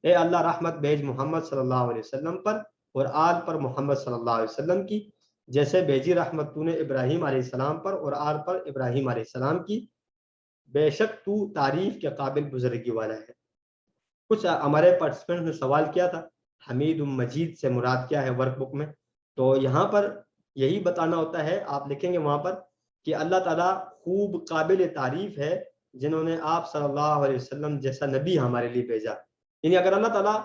اے اللہ رحمت بھیج محمد صلی اللہ علیہ وسلم پر اور آل پر محمد صلی اللہ علیہ وسلم کی، جیسے بھیجی رحمت تو نے ابراہیم علیہ السلام پر اور آل پر ابراہیم علیہ السلام کی، بے شک تو تعریف کے قابل بزرگی والا ہے. کچھ ہمارے پارٹیسپینٹ نے سوال کیا تھا حمید مجید سے مراد کیا ہے ورک بک میں، تو یہاں پر یہی بتانا ہوتا ہے، آپ لکھیں گے وہاں پر کہ اللہ تعالیٰ خوب قابل تعریف ہے جنہوں نے آپ صلی اللہ علیہ وسلم جیسا نبی ہمارے لیے بھیجا. یعنی اگر اللہ تعالیٰ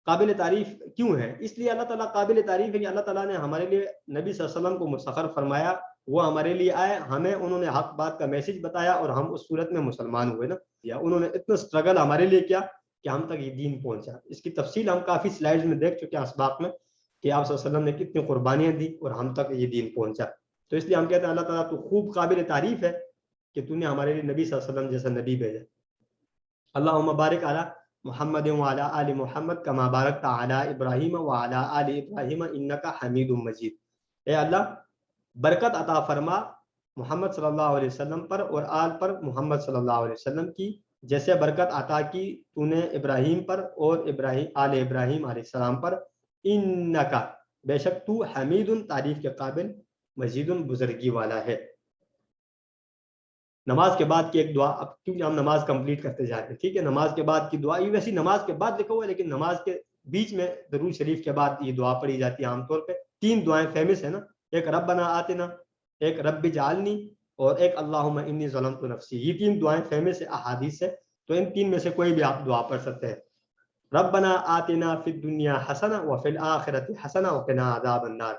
قابل تعریف کیوں ہے، اس لیے اللہ تعالیٰ قابل تعریف ہے کہ اللہ تعالیٰ نے ہمارے لیے نبی صلی اللہ علیہ وسلم کو مسخر فرمایا، وہ ہمارے لیے آئے، ہمیں انہوں نے حق بات کا میسج بتایا اور ہم اس صورت میں مسلمان ہوئے نا. یا انہوں نے اتنا سٹرگل ہمارے لیے کیا کہ ہم تک یہ دین پہنچا. اس کی تفصیل ہم کافی سلائیڈز میں دیکھ چکے ہیں اسباق میں کہ آپ صلی اللہ علیہ وسلم نے کتنی قربانیاں دی اور ہم تک یہ دین پہنچا. تو اس لیے ہم کہتے ہیں اللہ تعالیٰ تو خوب قابل تعریف ہے کہ تو نے ہمارے لیے نبی صلی اللہ علیہ وسلم جیسا نبی بھیجا. اللہم بارک علی محمد وعلی آل محمد کما بارکت علی ابراہیم وعلی آل ابراہیم انک حمید مجید. اے اللہ برکت عطا فرما محمد صلی اللہ علیہ وسلم پر اور آل پر محمد صلی اللہ علیہ وسلم کی، جیسے برکت عطا کی تو نے ابراہیم پر اور آل ابراہیم علیہ السلام پر، انکا بے شک تو حمید تعریف کے قابل، مجید بزرگی والا ہے. نماز کے بعد کی ایک دعا، اب کیونکہ ہم نماز کمپلیٹ کرتے جا رہے ہیں، ٹھیک ہے، نماز کے بعد کی دعا، یہ ویسی نماز کے بعد لکھا ہوا ہے لیکن نماز کے بیچ میں درود شریف کے بعد یہ دعا پڑھی جاتی ہے عام طور پہ. 3 دعائیں فیمس ہیں نا، ایک ربنا آتنا، ایک رب اجعلنی اور ایک اللہم انی ظلمت نفسی. یہ 3 دعائیں فیمس ہے احادیث سے، تو ان 3 میں سے کوئی بھی آپ دعا پڑھ سکتے ہیں. ربنا آتنا فی الدنیا حسنہ وفی الآخرۃ حسنہ وقنا عذاب النار.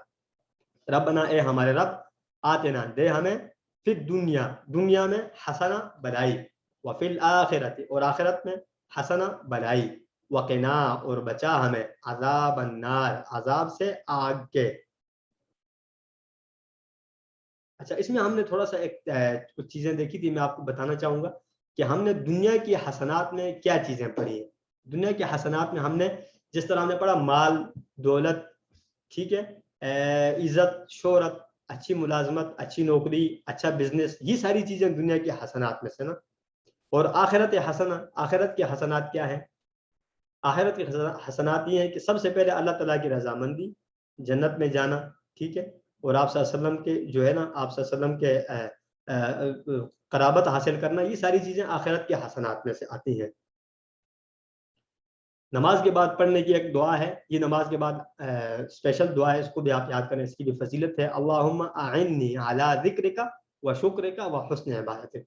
ربنا اے ہمارے رب، آتنا دے ہمیں، فی الدنیا دنیا میں، حسنہ بھلائی، وفی الآخرۃ اور آخرت میں، حسنہ بھلائی، وقنا اور بچا ہمیں، عذاب النار عذاب سے آگ کے. اچھا، اس میں ہم نے تھوڑا سا کچھ چیزیں دیکھی تھی، میں آپ کو بتانا چاہوں گا کہ ہم نے دنیا کی حسنات میں کیا چیزیں پڑھی ہیں. دنیا کے حسنات میں ہم نے جس طرح ہم نے پڑھا مال، دولت، ٹھیک ہے، عزت، شہرت، اچھی ملازمت، اچھی نوکری، اچھا بزنس، یہ ساری چیزیں دنیا کے حسنات میں سے نا. اور آخرت حسنہ، آخرت کے حسنات کیا ہیں؟ آخرت کے حسنات یہ ہیں کہ سب سے پہلے اللہ تعالیٰ کی رضامندی، جنت میں جانا، ٹھیک ہے، اور آپ صلی اللہ علیہ وسلم کے جو ہے نا، آپ صلی اللہ علیہ وسلم کے قرابت حاصل کرنا، یہ ساری چیزیں آخرت کے حسنات میں سے آتی ہیں. نماز کے بعد پڑھنے کی ایک دعا ہے، یہ نماز کے بعد اسپیشل دعا ہے، اس کو بھی آپ یاد کریں، اس کی بھی فضیلت ہے. اللہم اعنی علی ذکرک و شکرک و حسن عبادتک.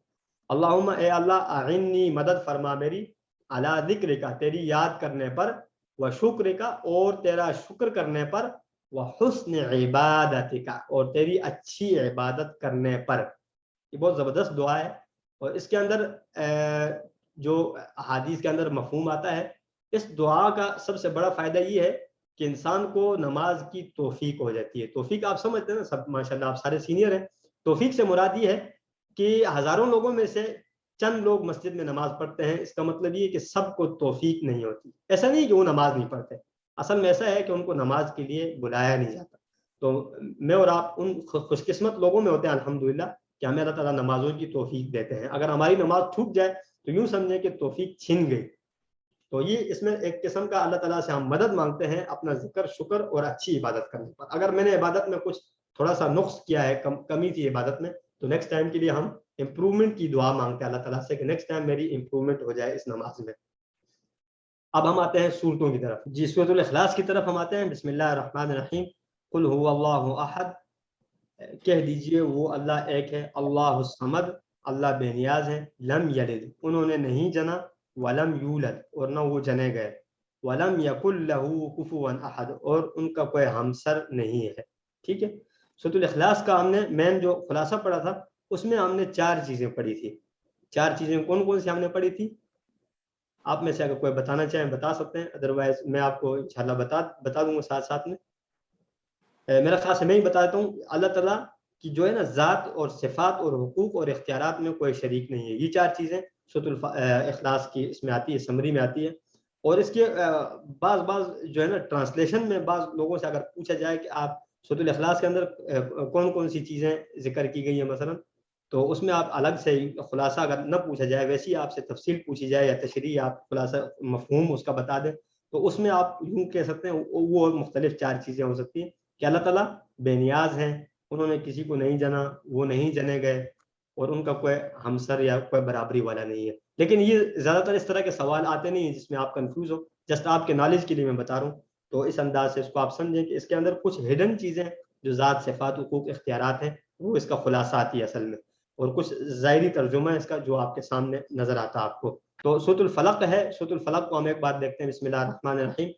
اللہم اے اللہ، اعنی مدد فرما میری، علی ذکرک تیری یاد کرنے پر، و شکرک اور تیرا شکر کرنے پر، و حسن عبادتک اور تیری اچھی عبادت کرنے پر. یہ بہت زبردست دعا ہے، اور اس کے اندر جو احادیث کے اندر مفہوم آتا ہے، اس دعا کا سب سے بڑا فائدہ یہ ہے کہ انسان کو نماز کی توفیق ہو جاتی ہے. توفیق آپ سمجھتے ہیں نا سب، ماشاءاللہ آپ سارے سینئر ہیں. توفیق سے مراد یہ ہے کہ ہزاروں لوگوں میں سے چند لوگ مسجد میں نماز پڑھتے ہیں. اس کا مطلب یہ کہ سب کو توفیق نہیں ہوتی. ایسا نہیں کہ وہ نماز نہیں پڑھتے، اصل میں ایسا ہے کہ ان کو نماز کے لیے بلایا نہیں جاتا. تو میں اور آپ ان خوش قسمت لوگوں میں ہوتے ہیں الحمدللہ کہ ہمیں اللہ تعالیٰ نمازوں کی توفیق دیتے ہیں. اگر ہماری نماز چھوٹ جائے تو یوں سمجھیں کہ توفیق چھن گئی. تو یہ اس میں ایک قسم کا اللہ تعالیٰ سے ہم مدد مانگتے ہیں اپنا ذکر، شکر اور اچھی عبادت کرنے پر. اگر میں نے عبادت میں کچھ تھوڑا سا نقص کیا ہے، کمی تھی عبادت میں، تو نیکسٹ ٹائم کے لیے ہم امپرومنٹ کی دعا مانگتے ہیں اللہ تعالیٰ سے کہ نیکسٹ ٹائم میری امپرومنٹ ہو جائے اس نماز میں. اب ہم آتے ہیں صورتوں کی طرف. جی سورۃ الاخلاص کی طرف ہم آتے ہیں. بسم اللہ الرحمن الرحیم. قل هو اللہ احد، کہہ دیجئے وہ اللہ ایک ہے. اللہ الصمد، اللہ بے نیاز ہے. لم یلد، انہوں نے نہیں جنا. ولم یولد، اور نہ وہ جنے گئے. ولم یکن لہ کفوا احد، اور ان کا کوئی ہمسر نہیں ہے. ٹھیک ہے. سورۃ الاخلاص کا ہم نے مین جو خلاصہ پڑھا تھا اس میں ہم نے 4 چیزیں پڑھی تھی. 4 چیزیں کون کون سی ہم نے پڑھی تھی؟ آپ میں سے اگر کوئی بتانا چاہیں بتا سکتے ہیں، ادروائز میں آپ کو انشاءاللہ بتا دوں گا ساتھ ساتھ میں. میرا خاص میں ہی بتا دیتا ہوں. اللہ تعالیٰ کی جو ہے نا ذات اور صفات اور حقوق اور اختیارات میں کوئی شریک نہیں ہے. یہ 4 چیزیں سورۃ الاخلاص کی اس میں آتی ہے، سمری میں آتی ہے. اور اس کے بعض جو ہے نا ٹرانسلیشن میں بعض لوگوں سے اگر پوچھا جائے کہ آپ سورۃ الاخلاص کے اندر کون کون سی چیزیں ذکر کی گئی ہیں مثلا، تو اس میں آپ الگ سے خلاصہ اگر نہ پوچھا جائے، ویسے آپ سے تفصیل پوچھی جائے یا تشریح آپ خلاصہ مفہوم اس کا بتا دیں، تو اس میں آپ یوں کہہ سکتے ہیں وہ مختلف 4 چیزیں ہو سکتی ہیں کہ اللہ تعالیٰ بے نیاز ہیں، انہوں نے کسی کو نہیں جنا، وہ نہیں جنے گئے، اور ان کا کوئی ہمسر یا کوئی برابری والا نہیں ہے. لیکن یہ زیادہ تر اس طرح کے سوال آتے نہیں ہیں جس میں آپ کنفیوز ہو. جسٹ آپ کے نالج کے لیے میں بتا رہا ہوں، تو اس انداز سے اس کو آپ سمجھیں کہ اس کے اندر کچھ ہڈن چیزیں جو ذات، صفات، حقوق، اختیارات ہیں وہ اس کا خلاصہ آتی ہے اصل میں، اور کچھ ظاہری ترجمہ ہے اس کا جو آپ کے سامنے نظر آتا ہے آپ کو. تو سورۃ الفلق ہے. سورۃ الفلق کو ہم ایک بات دیکھتے ہیں. بسم اللہ الرحمن الرحیم.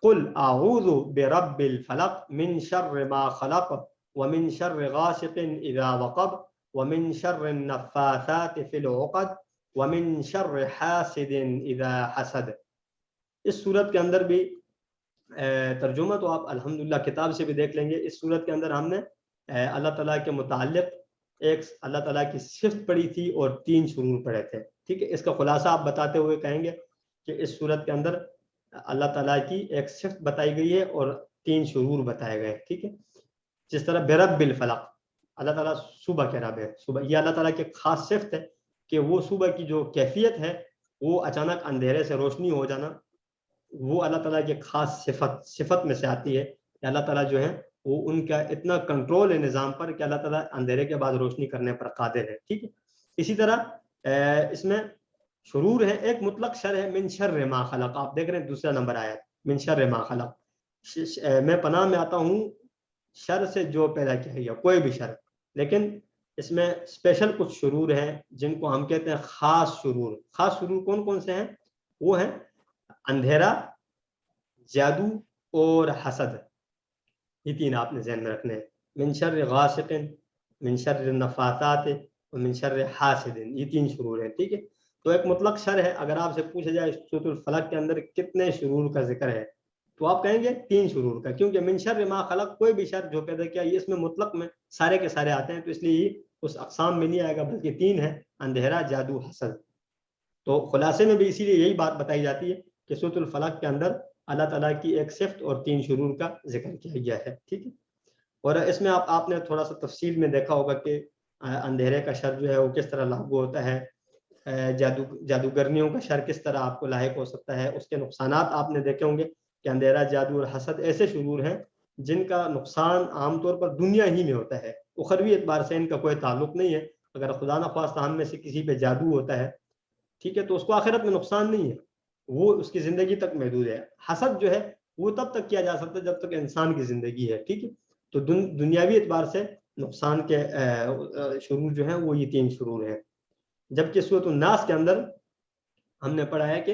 قل اعوذ برب الفلق من شر ما خلق ومن شر غاسق اذا وقب ومن شر النفاثات في العقد ومن شر حاسد اذا حسد. اس صورت کے اندر بھی ترجمہ تو آپ الحمدللہ کتاب سے بھی دیکھ لیں گے. اس صورت کے اندر ہم نے اللہ تعالیٰ کے متعلق ایک اللہ تعالیٰ کی صفت پڑھی تھی اور 3 شرور پڑھے تھے. ٹھیک ہے. اس کا خلاصہ آپ بتاتے ہوئے کہیں گے کہ اس صورت کے اندر اللہ تعالیٰ کی ایک صفت بتائی گئی ہے اور 3 شرور بتائے گئے. ٹھیک ہے. جس طرح برب الفلق، اللہ تعالیٰ صبح کے رب ہے. صبح یہ اللہ تعالیٰ کی خاص صفت ہے کہ وہ صبح کی جو کیفیت ہے وہ اچانک اندھیرے سے روشنی ہو جانا، وہ اللہ تعالیٰ کی خاص صفت میں سے آتی ہے کہ اللہ تعالیٰ جو ہے وہ ان کا اتنا کنٹرول ہے نظام پر کہ اللہ تعالیٰ اندھیرے کے بعد روشنی کرنے پر قادر ہے. ٹھیک ہے. اسی طرح اس میں شرور ہے. ایک مطلق شر ہے من شر ما خلق. آپ دیکھ رہے ہیں دوسرا نمبر آیا من شر ما خلق. میں پناہ میں آتا ہوں شر سے جو پیدا کیا گیا، کوئی بھی شر. لیکن اس میں اسپیشل کچھ شرور ہیں جن کو ہم کہتے ہیں خاص شرور. خاص شرور کون کون سے ہیں؟ وہ ہیں اندھیرا، جادو اور حسد. یہ 3 آپ نے ذہن میں رکھنے ہیں. من شر غاسق، من شر النفاثات اور من شر حاسد. یہ 3 شرور ہیں. ٹھیک ہے. تو ایک مطلق شر ہے. اگر آپ سے پوچھا جائے سورۃ الفلق کے اندر کتنے شرور کا ذکر ہے تو آپ کہیں گے 3 شرور کا، کیونکہ من شر ما خلق کوئی بھی شر جو پیدا کیا یہ اس میں مطلق میں سارے کے سارے آتے ہیں، تو اس لیے یہ اس اقسام میں نہیں آئے گا بلکہ 3 ہے: اندھیرا، جادو، حسد. تو خلاصے میں بھی اسی لیے یہی بات بتائی جاتی ہے کہ سورۃ الفلق کے اندر اللہ تعالیٰ کی ایک صفت اور 3 شرور کا ذکر کیا گیا ہے. ٹھیک ہے. اور اس میں آپ نے تھوڑا سا تفصیل میں دیکھا ہوگا کہ اندھیرے کا شر جو ہے وہ کس طرح لاگو ہوتا ہے، جادوگرنیوں کا شر کس طرح آپ کو لاحق ہو سکتا ہے، اس کے نقصانات آپ نے دیکھے ہوں گے کہ اندھیرا، جادو اور حسد ایسے شرور ہیں جن کا نقصان عام طور پر دنیا ہی میں ہوتا ہے. اخروی اعتبار سے ان کا کوئی تعلق نہیں ہے. اگر خدا نخواستہ ہم میں سے کسی پہ جادو ہوتا ہے، ٹھیک ہے، تو اس کو آخرت میں نقصان نہیں ہے، وہ اس کی زندگی تک محدود ہے. حسد جو ہے وہ تب تک کیا جا سکتا ہے جب تک انسان کی زندگی ہے. ٹھیک ہے. تو دنیاوی اعتبار سے نقصان کے شرور جو ہیں وہ یہ 3 شرور ہیں. جبکہ سورۃ الناس کے اندر ہم نے پڑھا ہے کہ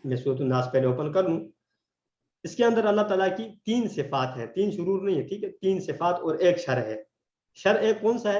میں سورۃ الناس پہلے اوپن کر لوں. اس کے اندر اللہ تعالیٰ کی 3 صفات ہیں. 3 شرور نہیں ہے. ٹھیک ہے. 3 صفات اور ایک شر ہے. شر ایک کون سا ہے؟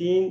3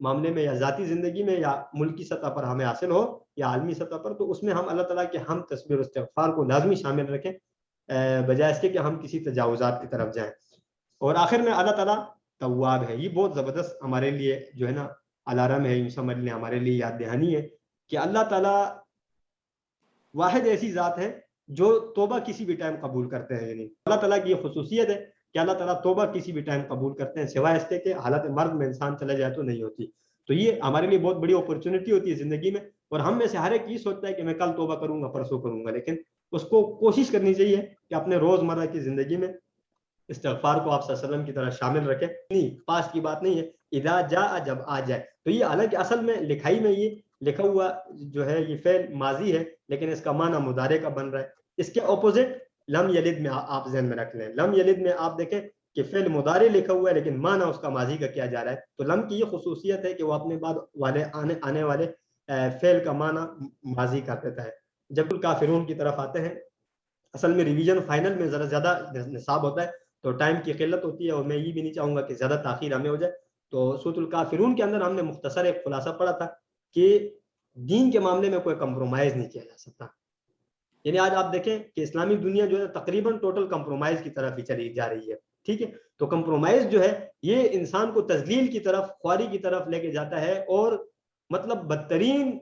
معاملے میں یا ذاتی زندگی میں یا ملکی سطح پر ہمیں حاصل ہو یا عالمی سطح پر, تو اس میں ہم اللہ تعالیٰ کے ہم تسبیح و استغفار کو لازمی شامل رکھیں بجائے اس کے کہ ہم کسی تجاوزات کی طرف جائیں. اور آخر میں اللہ تعالیٰ تواب ہے. یہ بہت زبردست ہمارے لیے جو ہے نا الارم ہے, یوں سمجھ لیں ہمارے لیے یاد دہانی ہے کہ اللہ تعالیٰ واحد ایسی ذات ہے جو توبہ کسی بھی ٹائم قبول کرتے ہیں. یعنی اللہ تعالیٰ کی یہ خصوصیت ہے کہ اللہ تعالیٰ توبہ کسی بھی ٹائم قبول کرتے ہیں, سوائے اس کے کہ حالت مرض میں انسان چلا جائے تو نہیں ہوتی. تو یہ ہمارے لیے بہت بڑی اپرچونٹی ہوتی ہے زندگی میں, اور ہم میں سے ہر ایک یہ سوچتا ہے کہ میں کل توبہ کروں گا, پرسوں کروں گا, لیکن اس کو کوشش کرنی چاہیے کہ اپنے روزمرہ کی زندگی میں استغفار کو آپ صلی اللہ علیہ وسلم کی طرح شامل رکھیں. نہیں, پاس کی بات نہیں ہے, اذا جاء, جب آ جائے. تو یہ حالانکہ اصل میں لکھائی میں یہ لکھا ہوا جو ہے یہ فعل ماضی ہے, لیکن اس کا معنی مضارع کا بن رہا ہے. اس کے اپوزٹ لم یلد میں آپ ذہن میں رکھ لیں. لم یلد میں آپ دیکھیں کہ فعل مضارع لکھا ہوا ہے لیکن معنی اس کا ماضی کا کیا جا رہا ہے. تو لم کی یہ خصوصیت ہے کہ وہ اپنے بعد والے آنے والے فعل کا معنی ماضی کر دیتا ہے. جب الکافرون کی طرف آتے ہیں, اصل میں ریویژن فائنل میں ذرا زیادہ نصاب ہوتا ہے تو ٹائم کی قلت ہوتی ہے, اور میں یہ بھی نہیں چاہوں گا کہ زیادہ تاخیر ہمیں ہو جائے. تو سورۃ الکافرون کے اندر ہم نے مختصر ایک خلاصہ پڑھا تھا کہ دین کے معاملے میں کوئی کمپرومائز نہیں کیا جا سکتا. یعنی آج آپ دیکھیں کہ اسلامی دنیا جو ہے تقریباً ٹوٹل کمپرومائز کی طرف ہی چلی جا رہی ہے. ٹھیک ہے, تو کمپرومائز جو ہے یہ انسان کو تذلیل کی طرف, خواری کی طرف لے کے جاتا ہے, اور مطلب بدترین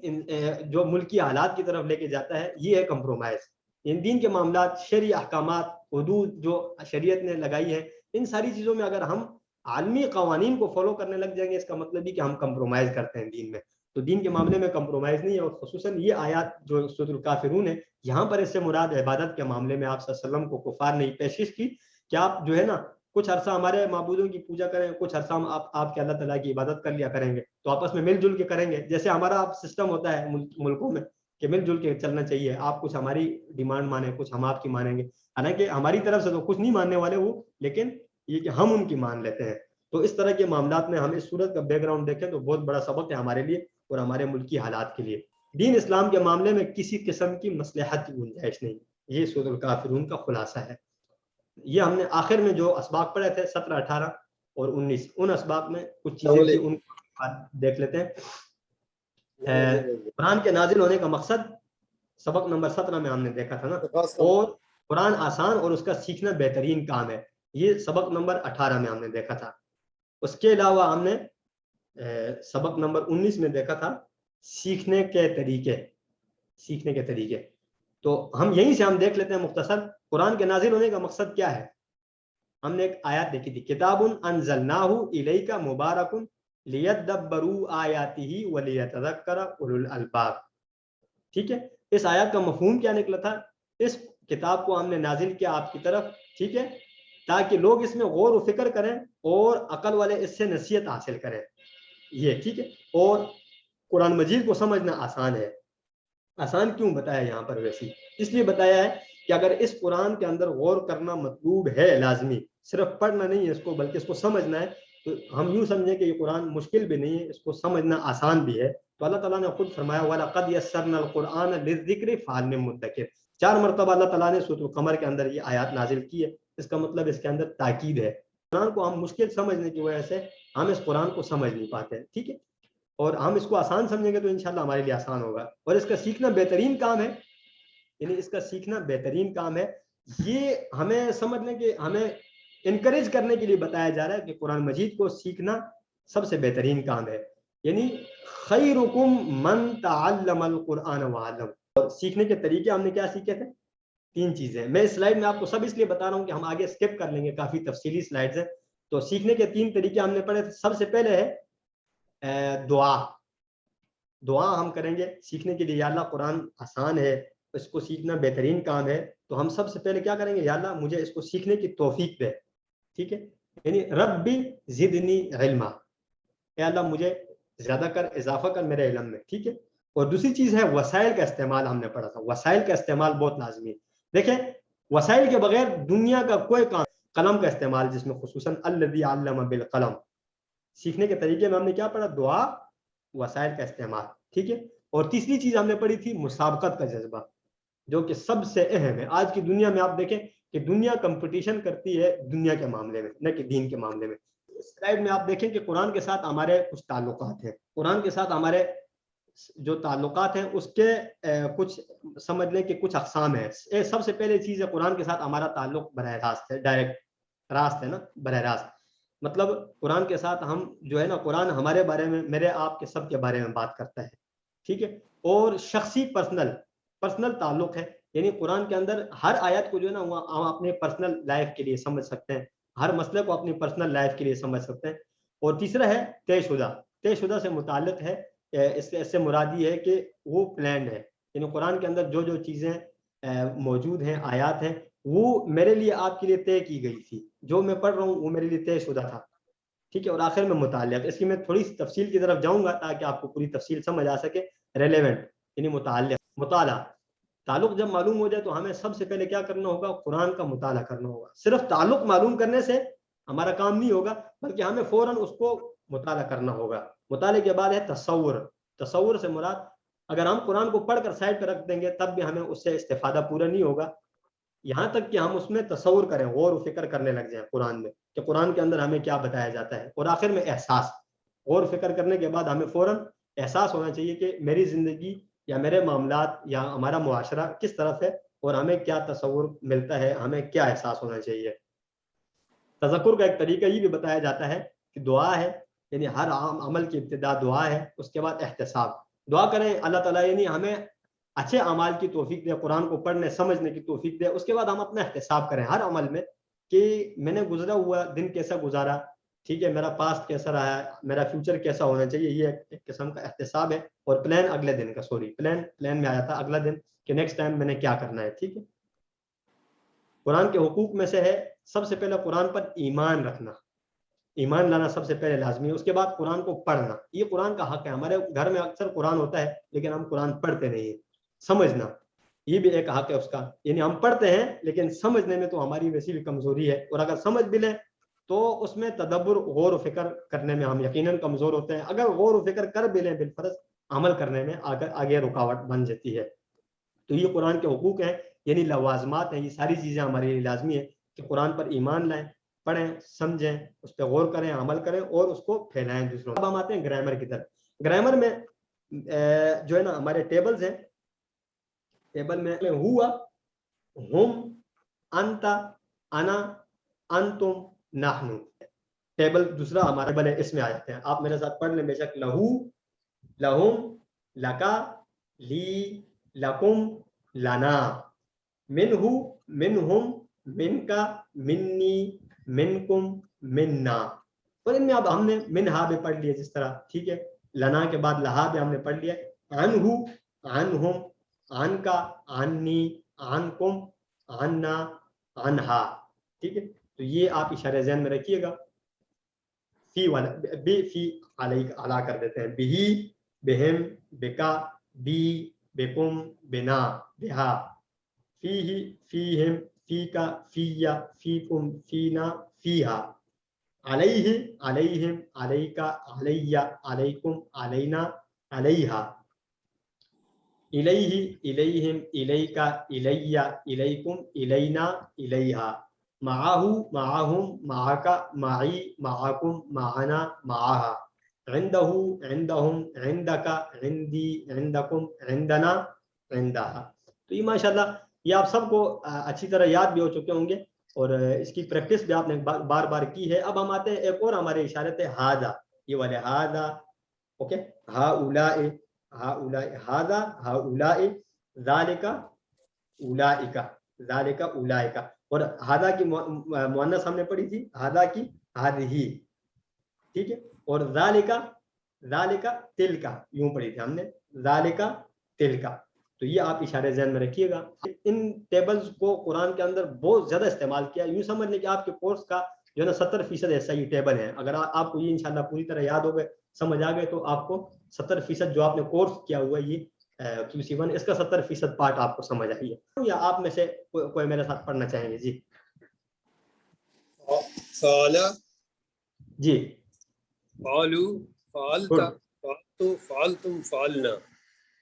جو ملکی حالات کی طرف لے کے جاتا ہے, یہ ہے کمپرومائز. ان دین کے معاملات, شرعی احکامات, حدود جو شریعت نے لگائی ہے, ان ساری چیزوں میں اگر ہم عالمی قوانین کو فالو کرنے لگ جائیں گے, اس کا مطلب یہ کہ ہم کمپرومائز کرتے ہیں دین میں. تو دین کے معاملے میں کمپرومائز نہیں ہے. اور خصوصاً یہ آیات جو سورۃ الکافرون ہے, یہاں پر اس سے مراد عبادت کے معاملے میں آپ صلی اللہ علیہ وسلم کو کفار نے پیشکش کی کہ آپ جو ہے نا کچھ عرصہ ہمارے معبودوں کی پوجا کریں, کچھ عرصہ ہم آپ کے اللہ تعالیٰ کی عبادت کر لیا کریں گے, تو آپس میں مل جل کے کریں گے. جیسے ہمارا سسٹم ہوتا ہے ملکوں میں کہ مل جل کے چلنا چاہیے, آپ کچھ ہماری ڈیمانڈ مانیں, کچھ ہم آپ کی مانیں گے. حالانکہ ہماری طرف سے تو کچھ نہیں ماننے والے وہ, لیکن یہ کہ ہم ان کی مان لیتے ہیں. تو اس طرح کے معاملات میں ہم اس صورت کا بیک گراؤنڈ دیکھیں تو بہت بڑا سبق ہے ہمارے لیے اور ہمارے ملکی حالات کے لیے. دین اسلام کے معاملے میں کسی قسم کی مصلحت کی گنجائش نہیں. یہ سورۃ الکافرون کا خلاصہ ہے. یہ ہم نے آخر میں جو اسباق پڑھے تھے 17, 18 اور 19, ان اسباق میں کچھ چیزیں تھیں, ان کو دیکھ لیتے ہیں. قرآن کے نازل ہونے کا مقصد سبق نمبر 17 میں ہم نے دیکھا تھا نا, اور قرآن آسان اور اس کا سیکھنا بہترین کام ہے, یہ سبق نمبر 18 میں ہم نے دیکھا تھا. اس کے علاوہ ہم نے سبق نمبر 19 میں دیکھا تھا سیکھنے کے طریقے. تو ہم یہیں سے ہم دیکھ لیتے ہیں مختصر قرآن کے نازل ہونے کا مقصد کیا ہے. ہم نے ایک آیات دیکھی تھی, کتاب انزلناہ الیک مبارک لیدبروا آیاتہ ولیتذکر اولو الالباب. ٹھیک ہے, اس آیات کا مفہوم کیا نکلا تھا, اس کتاب کو ہم نے نازل کیا آپ کی طرف, ٹھیک ہے, تاکہ لوگ اس میں غور و فکر کریں اور عقل والے اس سے نصیحت حاصل کریں. یہ ٹھیک ہے, اور قرآن مجید کو سمجھنا آسان ہے. آسان کیوں بتایا یہاں پر, ویسی اس لیے بتایا ہے کہ اگر اس قرآن کے اندر غور کرنا مطلوب ہے, لازمی, صرف پڑھنا نہیں ہے اس کو بلکہ اس کو سمجھنا ہے, تو ہم یوں سمجھیں کہ یہ قرآن مشکل بھی نہیں ہے, اس کو سمجھنا آسان بھی ہے. تو اللہ تعالیٰ نے خود فرمایا وَلَقَدْ يَسَّرْنَا الْقُرْآنَ لِلذِّكْرِ فَهَلْ مِن مُدَّكِرٍ. 4 مرتبہ اللہ تعالیٰ نے سورۃ القمر کے اندر یہ آیات نازل کی ہے. اس کا مطلب اس کے اندر تاکید ہے. قرآن کو ہم مشکل سمجھنے کی وجہ سے ہم اس قرآن کو سمجھ نہیں پاتے. ٹھیک ہے, اور ہم اس کو آسان سمجھیں گے تو انشاءاللہ ہمارے لیے آسان ہوگا. اور اس کا سیکھنا بہترین کام ہے, یعنی اس کا سیکھنا بہترین کام ہے. یہ ہمیں سمجھنے کے, ہمیں انکریج کرنے کے لیے بتایا جا رہا ہے کہ قرآن مجید کو سیکھنا سب سے بہترین کام ہے. یعنی خیرکم من تعلم القرآن وعلم. اور سیکھنے کے طریقے ہم نے کیا سیکھے تھے, 3 چیزیں. میں اس سلائیڈ میں آپ کو سب اس لیے بتا رہا ہوں کہ ہم آگے اسکپ کر لیں گے, کافی تفصیلی سلائیڈز ہیں. تو سیکھنے کے 3 طریقے ہم نے پڑھے تھے. سب سے پہلے ہے دعا ہم کریں گے سیکھنے کے لیے. یا اللہ قرآن آسان ہے, اس کو سیکھنا بہترین کام ہے, تو ہم سب سے پہلے کیا کریں گے, یا اللہ مجھے اس کو سیکھنے کی توفیق دے. ٹھیک ہے, یعنی ربی زدنی علما, اے اللہ مجھے زیادہ کر, اضافہ کر میرے علم میں. ٹھیک ہے, اور دوسری چیز ہے وسائل کا استعمال. ہم نے پڑھا تھا وسائل کا استعمال بہت لازمی ہے. دیکھیں وسائل کے بغیر دنیا کا کوئی کام. قلم کا استعمال, جس میں خصوصاً الذی علم بالقلم. سیکھنے کے طریقے میں ہم نے کیا پڑھا, دعا, وسائل کا استعمال. ٹھیک ہے, اور تیسری چیز ہم نے پڑھی تھی مسابقت کا جذبہ, جو کہ سب سے اہم ہے. آج کی دنیا میں آپ دیکھیں کہ دنیا کمپٹیشن کرتی ہے دنیا کے معاملے میں, نہ کہ دین کے معاملے میں. سلائڈ میں آپ دیکھیں کہ قرآن کے ساتھ ہمارے کچھ تعلقات ہیں. قرآن کے ساتھ ہمارے جو تعلقات ہیں اس کے کچھ سمجھ لیں کہ کچھ اقسام ہیں. سب سے پہلے چیز ہے قرآن کے ساتھ ہمارا تعلق براہ راست ہے, ڈائریکٹ راست ہے نا, براہ راست. مطلب قرآن کے ساتھ ہم جو ہے نا, قرآن ہمارے بارے میں, میرے آپ کے سب کے بارے میں بات کرتا ہے, ٹھیک ہے. اور شخصی پرسنل تعلق ہے, یعنی قرآن کے اندر ہر آیت کو جو ہے نا ہم اپنے پرسنل لائف کے لیے سمجھ سکتے ہیں, ہر مسئلے کو اپنی پرسنل لائف کے لیے سمجھ سکتے ہیں. اور تیسرا ہے طے شدہ سے متعلق ہے. اس سے مراد یہ ہے کہ وہ پلانڈ ہے, یعنی قرآن کے اندر جو جو چیزیں موجود ہیں, آیات ہیں, وہ میرے لیے آپ کے لیے طے کی گئی تھی. جو میں پڑھ رہا ہوں وہ میرے لیے طے شدہ تھا, ٹھیک ہے. اور آخر میں متعلق, اس کی میں تھوڑی سی تفصیل کی طرف جاؤں گا تاکہ آپ کو پوری تفصیل سمجھ آ سکے. ریلیونٹ یعنی متعلق, مطالعہ. تعلق جب معلوم ہو جائے تو ہمیں سب سے پہلے کیا کرنا ہوگا, قرآن کا مطالعہ کرنا ہوگا. صرف تعلق معلوم کرنے سے ہمارا کام نہیں ہوگا, بلکہ ہمیں فوراً اس کو مطالعہ کرنا ہوگا. مطالعے کے بعد ہے تصور سے مراد, اگر ہم قرآن کو پڑھ کر سائڈ پہ رکھ دیں گے تب بھی ہمیں اس سے استفادہ پورا نہیں ہوگا, یہاں تک کہ ہم اس میں تصور کریں, غور و فکر کرنے لگ جائیں قرآن میں کہ قرآن کے اندر ہمیں کیا بتایا جاتا ہے. اور آخر میں احساس, غور و فکر کرنے کے بعد ہمیں فوراً احساس ہونا چاہیے کہ میری زندگی یا میرے معاملات یا ہمارا معاشرہ کس طرف ہے اور ہمیں کیا تصور ملتا ہے, ہمیں کیا احساس ہونا چاہیے. تذکر کا ایک طریقہ یہ بھی بتایا جاتا ہے کہ دعا ہے, یعنی ہر عمل کی ابتدا دعا ہے, اس کے بعد احتساب. دعا کریں اللہ تعالیٰ یعنی ہمیں اچھے اعمال کی توفیق دے, قرآن کو پڑھنے سمجھنے کی توفیق دے. اس کے بعد ہم اپنا احتساب کریں ہر عمل میں کہ میں نے گزرا ہوا دن کیسا گزارا, ٹھیک ہے, میرا پاسٹ کیسا رہا ہے, میرا فیوچر کیسا ہونا چاہیے. یہ ایک قسم کا احتساب ہے. اور پلان اگلے دن کا, پلان میں آیا تھا اگلا دن کہ نیکسٹ ٹائم میں نے کیا کرنا ہے, ٹھیک ہے. قرآن کے حقوق میں سے ہے سب سے پہلے قرآن پر ایمان رکھنا, ایمان لانا سب سے پہلے لازمی ہے. اس کے بعد قرآن کو پڑھنا, یہ قرآن کا حق ہے. ہمارے گھر میں اکثر قرآن ہوتا ہے لیکن ہم قرآن پڑھتے نہیں ہیں. سمجھنا یہ بھی ایک حق ہے اس کا, یعنی ہم پڑھتے ہیں لیکن سمجھنے میں تو ہماری ویسی بھی کمزوری ہے. اور اگر سمجھ بھی لیں تو اس میں تدبر, غور و فکر کرنے میں ہم یقیناً کمزور ہوتے ہیں. اگر غور و فکر کر بھی لیں بالفرض, عمل کرنے میں آگے رکاوٹ بن جاتی ہے. تو یہ قرآن کے حقوق ہیں, یعنی لوازمات ہیں. یہ ساری چیزیں ہمارے لیے لازمی ہے کہ قرآن پر ایمان لائیں, پڑھیں, سمجھیں, اس پہ غور کریں, عمل کریں اور اس کو پھیلائیں دوسروں. اب ہم آتے ہیں گرامر کی طرف. گرامر میں جو ہے نا ہمارے ٹیبلز ہیں. ٹیبل میں ہوا, ہم, انتا, انا, انتم, نحنو. ٹیبل دوسرا ہمارا ٹیبل ہے, اس میں آ جاتے ہیں. آپ میرے ساتھ پڑھ لیں بے شک. لہو, لہم, لکا, لی, لکم, لنا. منہو, منہم, من کا, منی, منکم, مننا. اور ان میں اب ہم نے منہا بھی پڑھ لیا جس طرح, ٹھیک ہے. لنا کے بعد لہا بھی ہم نے پڑھ لیا. عنہو, عنہم, عن کا, عنی, عنکم, عنا, عنہا, ٹھیک ہے. تو یہ آپ اشارے ذہن میں رکھیے گا. فی والا بی, فی علا کر دیتے ہیں. بہی, بہم, بکا, بی, بکم, بنا, بہا. فیہی, فیہم, فیکا, فیا, فیکم, فینا, فیہا. علیہ, علیہم, علیکا, علیہ, علیکم, علینا, علیہا. الیہ, الیہم, الیکا, الیہ, الیکم, الینا, الیہا. معاہو, معاہم, معاکا, معی, معاکم, معنا, معاہا. عندہو, عندہم, عندکا, عندی, عندکم, عندنا, عندہا. تو یہ ماشاءاللہ یہ آپ سب کو اچھی طرح یاد بھی ہو چکے ہوں گے اور اس کی پریکٹس بھی آپ نے بار بار کی ہے. اب ہم آتے ہیں ایک اور ہمارے اشارت ہے ہاذا, یہ والے ہاذا, اوکے. ہا اولائے, ہا اولائے, ہاذا, ہا اولائے, ذالکا, اولائکا, ذالکا, اولائکا. اور ہاذا کی مؤنث ہم نے پڑھی تھی, ہاذا کی ہذہ, ٹھیک ہے. اور ذالکا, ذالکا, تلکا, یوں پڑھی تھی ہم نے, ذالکا, تلکا. تو یہ آپ اشارے ذہن میں رکھیے گا. ان ٹیبلز کو قرآن کے اندر بہت زیادہ استعمال کیا. یوں سمجھ لیں کہ آپ کے کورس کا جو ہے نا 70% ایسا یہ ٹیبل ہے. اگر آپ کو یہ انشاءاللہ پوری طرح یاد ہو گئے, سمجھ آ گئے, تو آپ کو 70% جو آپ نے کورس کیا ہوا یہ QC1, اس کا 70% پارٹ آپ کو سمجھ آئی ہے. یا آپ میں سے کوئی میرے ساتھ پڑھنا چاہیں گے؟ جی فعلا, جی. فعلو, فعلتا, فعلتو, فعلتم, فعلنا.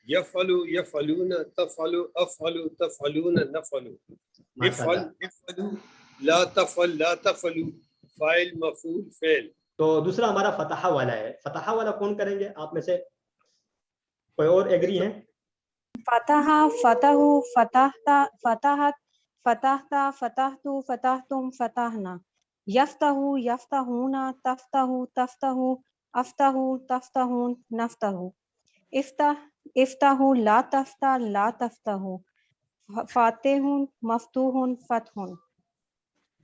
یفعلو, یفعلون, تفعلو, افعلو, تفعلون, نفعلو. افعل, افعلو, لا تفعل, لا تفعلو. فاعل, مفعول, فعل. تو دوسرا ہمارا فتح والا ہے. فتح والا کون کریں گے آپ میں سے؟ کوئی اور ایگری ہیں؟ فتح فتح فتحت فتحت فتحت فتحت فتحتم فتحنا یفتح یفتحون تفتح تفتح افتح تفتحون نفتح افتح افتح لا تفتح لا تفتح فاتح مفتوح فتح.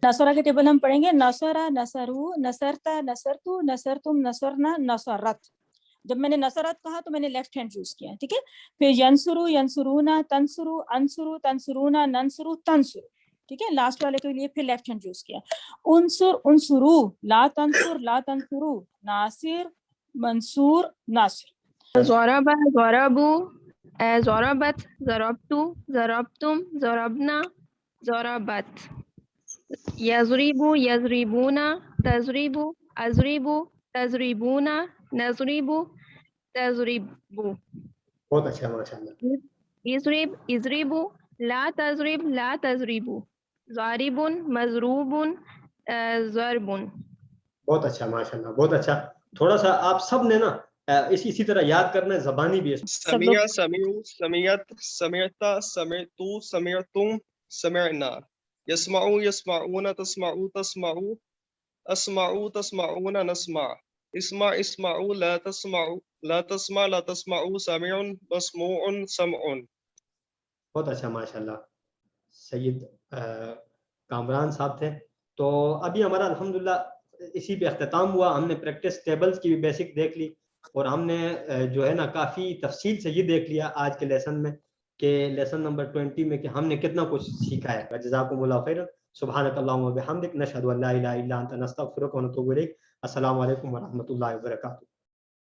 نصرہ کے ٹیبل ہم پڑھیں گے. نصرہ نصرو نصرتا نصرتو نصرتم نصرنا نصرت. جب میں نے نصرت کہا تو میں نے لیفٹ ہینڈ یوز کیا, ٹھیک ہے. پھر ینصرو ینصرونا تنصرو انصرو تنصرونا ننصرو تنصرو, ٹھیک ہے. لاسٹ والے کے لیے پھر لیفٹ ہینڈ یوز کیا. انصر انصرو لا تنصر لا تنصرو ناصر منصور ناصر. ضرب ضربوا ضربت ضربتو ضربتم ضربنا ضربت یضرب یضربون تضرب اضرب تضربون نضرب تضرب. بہت اچھا ماشاء اللہ. اضرب اضرب لا تضرب لا تضرب ضارب مضروب ضرب. بہت اچھا ماشاء اللہ, بہت اچھا. تھوڑا سا آپ سب نے نا اسی طرح یاد کرنا ہے, زبانی بھی ہے. سمع سمعوا سمعت سمعت سمعتو سمعتم سمعنا يسمعوا يسمعون تسمعوا تسمعوا اسمعوا تسمعون نسمع اسمع اسمعوا لا تسمعوا لا تسمع لا تسمعوا سامع مسموع سمع. بہت اچھا ماشاء اللہ. سید کامران صاحب تھے. تو ابھی ہمارا الحمدللہ اسی پہ اختتام ہوا. ہم نے پریکٹس ٹیبلز کی بھی بیسک دیکھ لی, اور ہم نے جو ہے نا کافی تفصیل سے یہ دیکھ لیا آج کے لیسن میں کہ لیسن نمبر 20 میں کہ ہم نے کتنا کچھ سیکھا ہے. جزاکم اللہ خیرا. سبحانک اللہم و بحمدک نشہد ان لا الہ الا انت نستغفرک و نتوب الیک. السلام علیکم ورحمۃ اللہ وبرکاتہ.